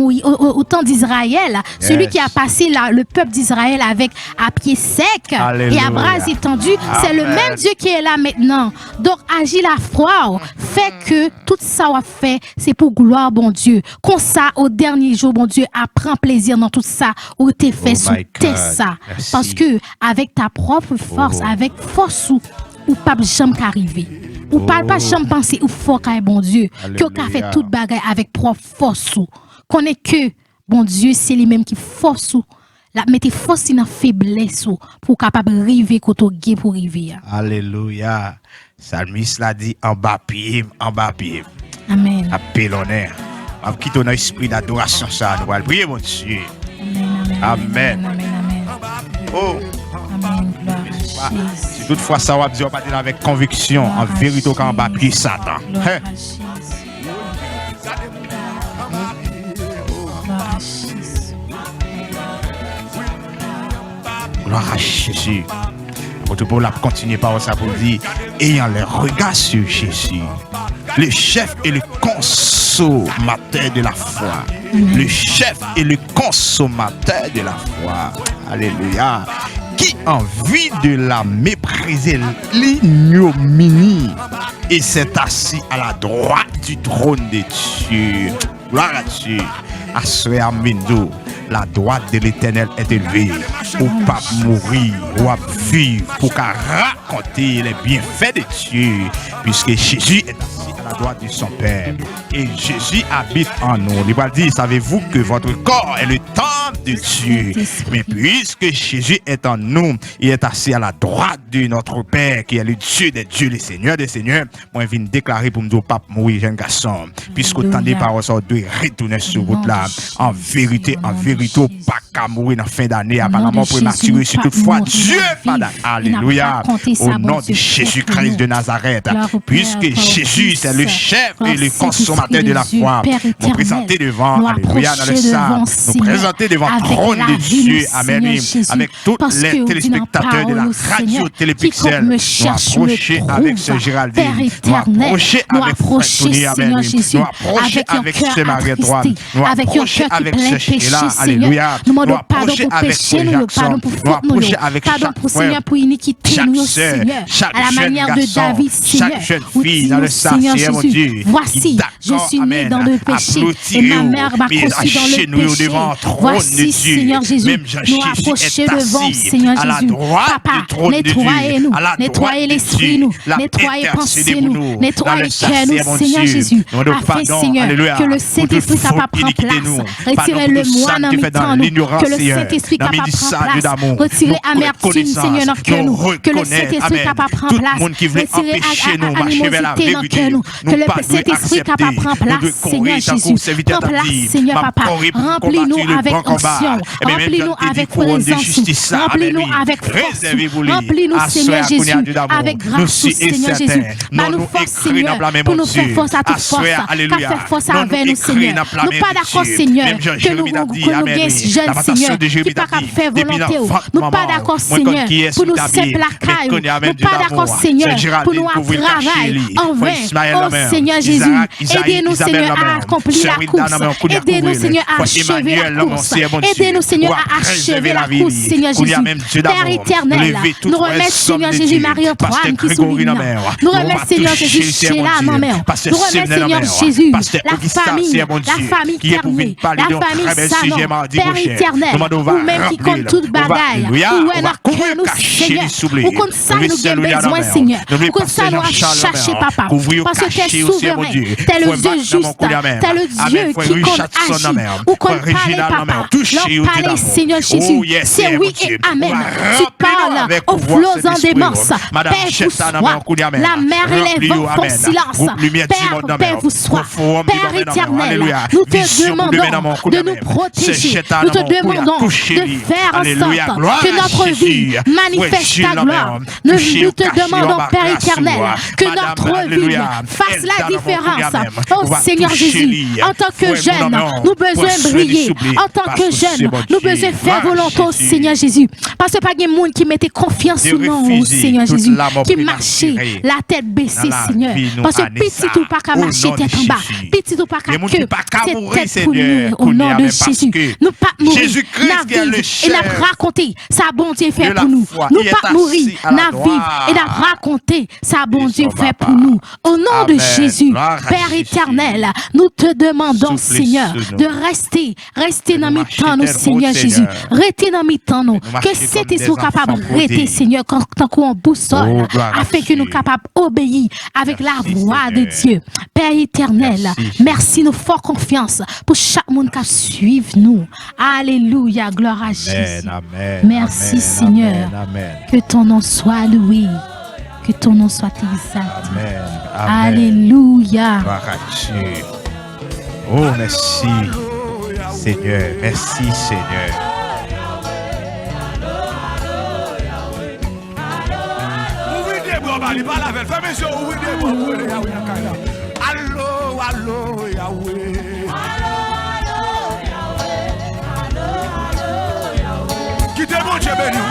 [SPEAKER 2] d'Israël, celui
[SPEAKER 1] Yes.
[SPEAKER 2] qui a passé le peuple d'Israël avec à pied sec
[SPEAKER 1] Alléluia.
[SPEAKER 2] et à bras étendus. C'est le
[SPEAKER 1] Amen.
[SPEAKER 2] même Dieu qui est là maintenant. Donc, agis la foi, fait que tout ça a fait, c'est pour gloire, bon Dieu. Comme ça, au dernier jour, bon Dieu, apprends plaisir dans tout ça, où t'es fait
[SPEAKER 1] Oh
[SPEAKER 2] sous
[SPEAKER 1] my
[SPEAKER 2] tes
[SPEAKER 1] God.
[SPEAKER 2] ça.
[SPEAKER 1] Merci.
[SPEAKER 2] Parce que, avec ta propre force,
[SPEAKER 1] Oh.
[SPEAKER 2] avec force ou pas jamais qu'arriver. Ou pas jamais penser ou faut qu'un bon Dieu. Que qu'a fait
[SPEAKER 1] Alléluia.
[SPEAKER 2] toute bagaille avec propre force ou. Connaît que, bon Dieu, c'est lui-même qui force ou. La mettez force dans faiblesse ou pour capable arriver koto gay pour arriver.
[SPEAKER 1] Alléluia. Salmiste l'a dit en bas pied.
[SPEAKER 2] Amen.
[SPEAKER 1] À pélonner. À quitter notre esprit d'adoration ça. Nous allons prier mon Dieu. Amen. Oh.
[SPEAKER 2] Amen. Gloire à
[SPEAKER 1] Si
[SPEAKER 2] Jésus.
[SPEAKER 1] toutefois ça va dire, on va dire avec conviction, en vérité qu'en bas pied Satan.
[SPEAKER 2] Gloire
[SPEAKER 1] Hein?
[SPEAKER 2] à Jésus. Gloire à Jésus.
[SPEAKER 1] Gloire à Jésus. Pour la continuer par ça pour dire, ayant les regards sur Jésus, le chef et le consommateur de la foi. Le chef et le consommateur de la foi. Alléluia. Qui en vue de la mépriser l'ignominie et s'est assis à la droite du trône de Dieu. Gloire à Dieu. Assoé à Mindo, la droite de l'Éternel est élevée. Ou pas mourir, ou à vivre, pour qu'à raconter les bienfaits de Dieu. Puisque Jésus est assis à la droite de son Père. Et Jésus habite en nous. Il va dire, savez-vous que votre corps est le temple de Dieu. Mais puisque Jésus est en nous, il est assis à la droite de notre Père, qui est le Dieu des dieux, le Seigneur des seigneurs. Moi, je viens déclarer pour me dire, pape, mourir, jeune garçon. Puisqu'autant des paroles sont de retourner sur route là. En vérité, pas qu'à mourir dans la fin d'année, apparemment prématuré. Si toutefois, Dieu, Padre. Alléluia. Au nom de Jésus-Christ de Nazareth. Puisque Jésus, c'est le chef et le consommateur de la foi. Nous présenter devant, alléluia, dans le salle. Nous présenter devant le trône de Dieu. Amen. Avec tous les téléspectateurs de la radio Télépixel. Nous approcher avec ce Géraldine. Nous approcher avec Tony. Amen. Nous approcher avec ce Marie-Droite. Nous approcher avec ce Sheila. Alléluia.
[SPEAKER 2] Nous
[SPEAKER 1] Nous
[SPEAKER 2] demandons pardon
[SPEAKER 1] approcher
[SPEAKER 2] pour
[SPEAKER 1] avec
[SPEAKER 2] péché,
[SPEAKER 1] ce
[SPEAKER 2] nous
[SPEAKER 1] Jackson.
[SPEAKER 2] pardon pour
[SPEAKER 1] Nous
[SPEAKER 2] faute, nous
[SPEAKER 1] approcher avec
[SPEAKER 2] pardon
[SPEAKER 1] chaque
[SPEAKER 2] pour
[SPEAKER 1] frère,
[SPEAKER 2] Seigneur, pour iniquité,
[SPEAKER 1] chaque
[SPEAKER 2] nous,
[SPEAKER 1] sœur,
[SPEAKER 2] Seigneur,
[SPEAKER 1] chaque
[SPEAKER 2] à la
[SPEAKER 1] jeune
[SPEAKER 2] manière
[SPEAKER 1] garçon,
[SPEAKER 2] de David, Seigneur.
[SPEAKER 1] chaque jeune
[SPEAKER 2] Ou
[SPEAKER 1] fille
[SPEAKER 2] dis-nous,
[SPEAKER 1] dans le
[SPEAKER 2] Seigneur
[SPEAKER 1] Seigneur, mon
[SPEAKER 2] Jésus,
[SPEAKER 1] Dieu,
[SPEAKER 2] voici,
[SPEAKER 1] qui
[SPEAKER 2] je suis né
[SPEAKER 1] amen,
[SPEAKER 2] dans le péché, et ma mère m'a conçu dans le péché.
[SPEAKER 1] devant le trône de
[SPEAKER 2] Voici,
[SPEAKER 1] Dieu.
[SPEAKER 2] Seigneur Jésus,
[SPEAKER 1] Même
[SPEAKER 2] nous
[SPEAKER 1] Jésus
[SPEAKER 2] approcher
[SPEAKER 1] est
[SPEAKER 2] devant,
[SPEAKER 1] assis
[SPEAKER 2] Seigneur
[SPEAKER 1] à la
[SPEAKER 2] Jésus.
[SPEAKER 1] droite
[SPEAKER 2] Papa,
[SPEAKER 1] du trône de Dieu,
[SPEAKER 2] nettoyez-nous,
[SPEAKER 1] à la droite
[SPEAKER 2] nettoyez
[SPEAKER 1] de
[SPEAKER 2] l'esprit,
[SPEAKER 1] Dieu,
[SPEAKER 2] nous,
[SPEAKER 1] la
[SPEAKER 2] nettoyez
[SPEAKER 1] intercédez
[SPEAKER 2] pensée,
[SPEAKER 1] pour
[SPEAKER 2] nous,
[SPEAKER 1] nous,
[SPEAKER 2] nettoyez
[SPEAKER 1] dans
[SPEAKER 2] le
[SPEAKER 1] le
[SPEAKER 2] cœur,
[SPEAKER 1] sacier,
[SPEAKER 2] nous,
[SPEAKER 1] mon
[SPEAKER 2] Seigneur
[SPEAKER 1] Dieu.
[SPEAKER 2] Jésus,
[SPEAKER 1] Nous demandons
[SPEAKER 2] afin,
[SPEAKER 1] pardon,
[SPEAKER 2] Seigneur,
[SPEAKER 1] alléluia,
[SPEAKER 2] que le
[SPEAKER 1] pour
[SPEAKER 2] Saint-Esprit
[SPEAKER 1] toute faute
[SPEAKER 2] capable prendre
[SPEAKER 1] iniquité, nous.
[SPEAKER 2] place,
[SPEAKER 1] Pardon
[SPEAKER 2] retirez
[SPEAKER 1] pour
[SPEAKER 2] le
[SPEAKER 1] tout
[SPEAKER 2] moi
[SPEAKER 1] ça
[SPEAKER 2] dans
[SPEAKER 1] qui
[SPEAKER 2] mes
[SPEAKER 1] fait dans
[SPEAKER 2] temps, nous,
[SPEAKER 1] l'ignorance,
[SPEAKER 2] que le
[SPEAKER 1] Seigneur,
[SPEAKER 2] Saint-Esprit
[SPEAKER 1] dans
[SPEAKER 2] capable
[SPEAKER 1] médissage
[SPEAKER 2] prendre place,
[SPEAKER 1] d'amour,
[SPEAKER 2] retirez
[SPEAKER 1] nous
[SPEAKER 2] amertume,
[SPEAKER 1] reconnaissance,
[SPEAKER 2] Seigneur, dans le cœur,
[SPEAKER 1] nous
[SPEAKER 2] nous, que le
[SPEAKER 1] reconnaître,
[SPEAKER 2] Saint-Esprit
[SPEAKER 1] amen.
[SPEAKER 2] capable prendre
[SPEAKER 1] Tout le
[SPEAKER 2] place,
[SPEAKER 1] monde qui voulait
[SPEAKER 2] retirez
[SPEAKER 1] empêcher nous marcher vers la
[SPEAKER 2] animosité dans le
[SPEAKER 1] vérité,
[SPEAKER 2] cœur, nous, Que le Saint-Esprit capable prend place, Seigneur Jésus. Prends place, Seigneur Papa. Remplis-nous avec onction. Remplis-nous avec présence. Remplis-nous avec force. Remplis-nous, Seigneur Jésus, avec grâce, Seigneur Jésus. Nous force, Seigneur, pour nous faire force à toute force. Qu'à faire force avec nous, Seigneur. Nous pas d'accord, Seigneur, que nous gagnons jeunes, Seigneur, qui pas qu'à faire volonté. Nous pas d'accord, Seigneur, pour nous simple la caille. Nous pas d'accord, Seigneur, pour nous travailler en vain. Oh Seigneur Jésus, aidez-nous, Seigneur, à accomplir la course. Aidez-nous, Seigneur, à achever la course. Aidez-nous, Seigneur, à achever la course, Seigneur Jésus. Père éternel, nous remettons, Seigneur Jésus, Marie-Antoine qui souligne. Nous remettons, Seigneur Jésus, Sheila, ma mère. Nous remettons, Seigneur Jésus, la famille Termier, la famille Sanon, Père éternel, ou même qui compte toute bagaille, ou est dans que nous, Seigneur, ou comme ça nous avons besoin, Seigneur, ou comme ça nous avons cherché, Papa, parce que tu es souverain, tu es le Dieu juste, tu es le Dieu qui compte agir, ou compte parler, Papa, leur parler, Seigneur Jésus, c'est oui et Amen. Tu parles au flot en démence, Père vous soit, la mer et les vents font silence, Père vous soit, Père éternel, nous te demandons de nous protéger, nous te demandons de faire en sorte que notre vie manifeste ta gloire. Nous te demandons, Père éternel, que notre vie fasse la différence. Oh Seigneur Jésus, en tant que jeunes, nous besoin briller. En tant que jeunes, nous besoin faire volonté au Seigneur Jésus. Parce que pas de monde qui mettait confiance en nous, Seigneur Jésus, qui marchait la tête baissée, Seigneur. Parce que petit ou pas qu'à marcher tête en bas, petit ou pas qu'à que c'est tête pour nous, au nom de Jésus. Nous pas mourir, n'a vivre et n'a raconter ça bon Dieu fait pour nous. Nous pas mourir, n'a vivre et n'a raconter ça bon Dieu fait pour nous. Au nom de Jésus, Père éternel, nous te demandons, Seigneur, de rester dans mes temps, nous, Seigneur Jésus. Rester dans mes temps, nous. Que cet esprit capable de rester, Seigneur, tant qu'on boussole, afin que nous capables d'obéir avec la voix de Dieu. Père éternel, merci, nous fort confiance pour chaque monde qui suit nous. Alléluia, gloire à Jésus. Merci, Seigneur. Que ton nom soit loué. Que ton nom soit exalté. Alléluia.
[SPEAKER 1] Oh, merci, Seigneur. Merci, Seigneur.
[SPEAKER 4] Allo, allo, Yahweh. Quittez mon Dieu béni.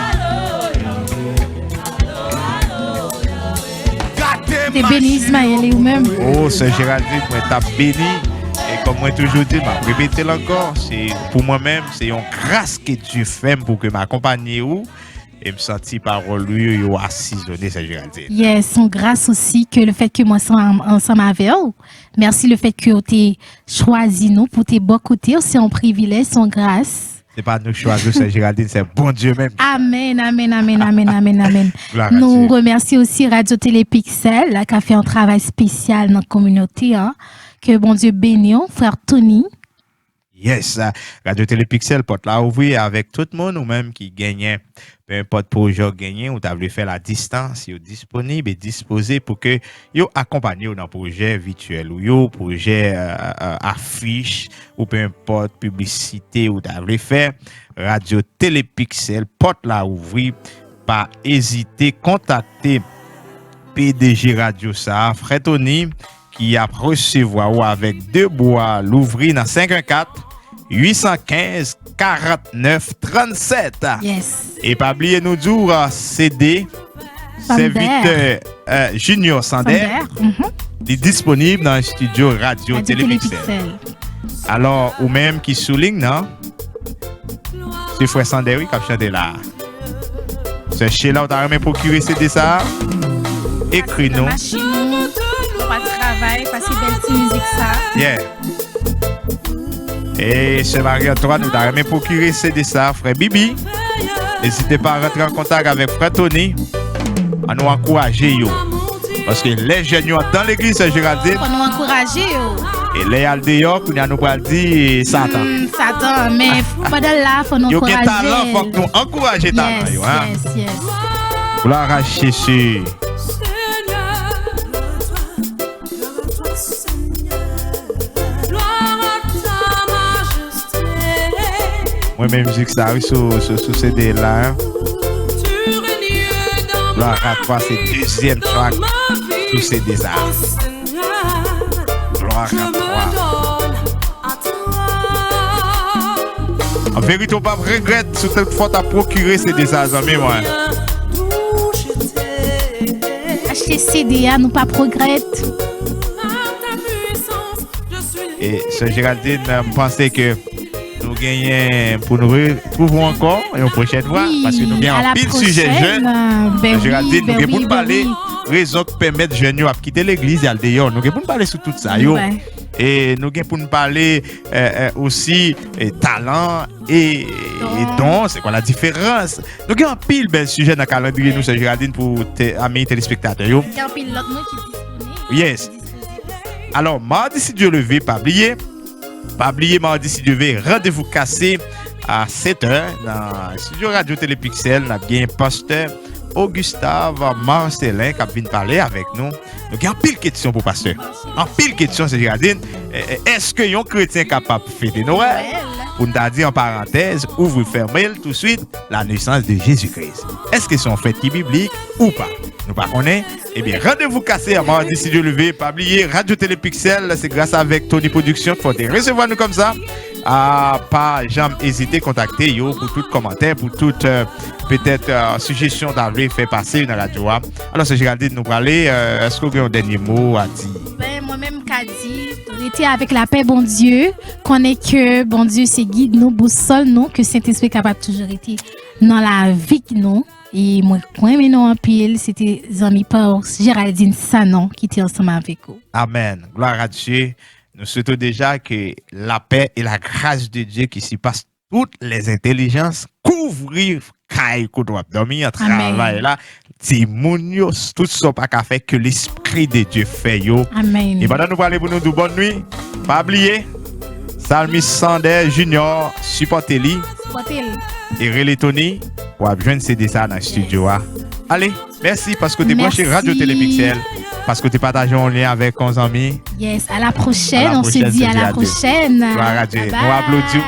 [SPEAKER 2] T'es béni Ismaël ou même.
[SPEAKER 1] Oh, Sœur Géraldine, moi t'as béni. Et comme moi toujours dit, je répéter encore, c'est pour moi-même, c'est une grâce que tu fais pour que m'accompagne ou et me sentir parole lui ou assaisonner Sœur Géraldine.
[SPEAKER 2] Yes, son grâce aussi que le fait que moi ensemble avec vous. Merci le fait que tu choisi nous pour tes beaux côtés, c'est un privilège, son grâce.
[SPEAKER 1] C'est pas nous choisir Sœur Géraldine, c'est bon Dieu même.
[SPEAKER 2] Amen, amen, amen, amen, amen, amen. Nous remercions aussi Radio Télé Pixel qui a fait un travail spécial dans la communauté. Hein. Que bon Dieu bénisse, frère Tony.
[SPEAKER 1] Yes, Radio Télé Pixel porte la ouvrir avec tout le monde ou même qui gagne, peu importe projet gagné ou t'as fait la distance, yo disponible et disposé pour que yo accompagne dans le projet virtuel ou yo projet affiche ou peu importe publicité ou t'as fait Radio Télé Pixel porte la ouvrir, pas hésiter contacter PDG Radio ça Frère Tony qui a recevoir ou avec deux bois l'ouvrir dans 514 815 49 37.
[SPEAKER 2] Yes.
[SPEAKER 1] Et pas oublier nous dire CD serviteur Junior Sander. Il est disponible dans le studio Radio Télépixel. Alors ou même qui souligne non. C'est frère Sander oui qui a chanté là. C'est chez là où t'as même procuré CD ça. Écris nous.
[SPEAKER 2] Pas de travail, pas si belle petite musique ça.
[SPEAKER 1] Yeah. Et chez Marie-Antoine, nous avons même procuré CD ça, frère Bibi. N'hésitez pas à rentrer en contact avec frère Tony. À nous encourager. Parce que les jeunes dans l'église, Géraldine.
[SPEAKER 2] Pour nous encourager.
[SPEAKER 1] Et les aldéors, nous allons dire Satan.
[SPEAKER 2] Satan, mais pas de là, il faut nous encourager.
[SPEAKER 1] Il y a talent, il faut que nous encourager talent.
[SPEAKER 2] Yes.
[SPEAKER 1] Gloire à Jésus. Moi-même, musique ça, oui, sur CD là. Hein.
[SPEAKER 3] Tu régnes dans
[SPEAKER 1] Gloire
[SPEAKER 3] ma
[SPEAKER 1] à toi, c'est
[SPEAKER 3] vie,
[SPEAKER 1] deuxième
[SPEAKER 3] dans
[SPEAKER 1] track
[SPEAKER 3] ma vie.
[SPEAKER 1] sur CD ça.
[SPEAKER 3] Oh Seigneur,
[SPEAKER 1] Gloire
[SPEAKER 3] je me
[SPEAKER 1] à toi.
[SPEAKER 3] donne à toi.
[SPEAKER 1] En vérité, on pas regrette sous cette faute à procurer CD ça, amis, moi.
[SPEAKER 3] D'où j'étais.
[SPEAKER 2] Acheter CDA, nous pas progrette.
[SPEAKER 3] Par ta puissance, je suis
[SPEAKER 1] Et ce Géraldine, je pensais que nous gagnons pour nous retrouver encore une prochaine fois parce que nous
[SPEAKER 2] à
[SPEAKER 1] gagnons
[SPEAKER 2] la
[SPEAKER 1] un pile sujet jeune.
[SPEAKER 2] Ben
[SPEAKER 1] Géraldine, nous
[SPEAKER 2] oui, ben
[SPEAKER 1] gagnons pour
[SPEAKER 2] oui,
[SPEAKER 1] nous
[SPEAKER 2] ben
[SPEAKER 1] parler
[SPEAKER 2] oui.
[SPEAKER 1] raison qui permettent les jeunes à quitter l'église et aller dehors. Nous gagnons pour nous parler sur tout ça. Yo.
[SPEAKER 2] Ouais.
[SPEAKER 1] Et nous gagnons pour nous parler aussi talent et don. C'est quoi la différence? Nous gagnons un pile bel sujet dans le calendrier, nous, c'est Géraldine, pour tes amis téléspectateurs. Yo.
[SPEAKER 2] Il y a un pilote moi qui est disponible.
[SPEAKER 1] Yes. Alors, mardi, si Dieu le veut, pas oublier. Pas oublier, mardi, si Dieu veut, rendez-vous cassé à 7h dans le studio Radio Télépixel. Nous avons bien pasteur Augustave Marcelin qui vient parler avec nous. Donc, il y a un pile de questions pour pasteur. En pile de questions, c'est Géraldine. Est-ce que un chrétien capable de fêter Noël? Pour nous dire en parenthèse, ouvre fermez tout de suite, la naissance de Jésus-Christ. Est-ce que c'est en fait qui biblique ou pas? Nous pas connaît. Eh bien, rendez-vous cassé à mardi si Dieu le veut. Pas oublier Radio Télépixel, c'est grâce avec Tony Production qu'il faut recevoir nous comme ça. Pas jamais hésiter à contacter yo pour tout commentaire, pour toute peut-être suggestion d'aller faire passer dans la joie. Alors, c'est Géraldine nous parler. Est-ce que vous avez un dernier mot à dire?
[SPEAKER 2] Ben, moi-même, Kadi, rester avec la paix, bon Dieu. Connaît que bon Dieu, c'est guide nous, boussole nous, que Saint-Esprit est capable toujours été dans la vie nous. Et moi, quand même, non en pile, c'était Zami Paul, Géraldine Sanon qui était ensemble avec vous.
[SPEAKER 1] Amen. Gloire à Dieu. Nous souhaitons déjà que la paix et la grâce de Dieu qui s'y passe toutes les intelligences couvrir caille qu'on doit dormir, travail là, timonios, tout ça pas qu'à faire que l'esprit de Dieu fait yo.
[SPEAKER 2] Amen.
[SPEAKER 1] Et pendant nous parler pour nous de bonne nuit, pas oublier Salmis Sander Junior, supportez-lui et Relé Tony pour joindre CD ça dans le studio. Allez, merci parce que tu es branché Radio Télépixel, parce que tu partages en lien avec 11 amis.
[SPEAKER 2] Yes, à la prochaine. On se dit à la prochaine.
[SPEAKER 1] Gloire à Dieu. Nous applaudissons.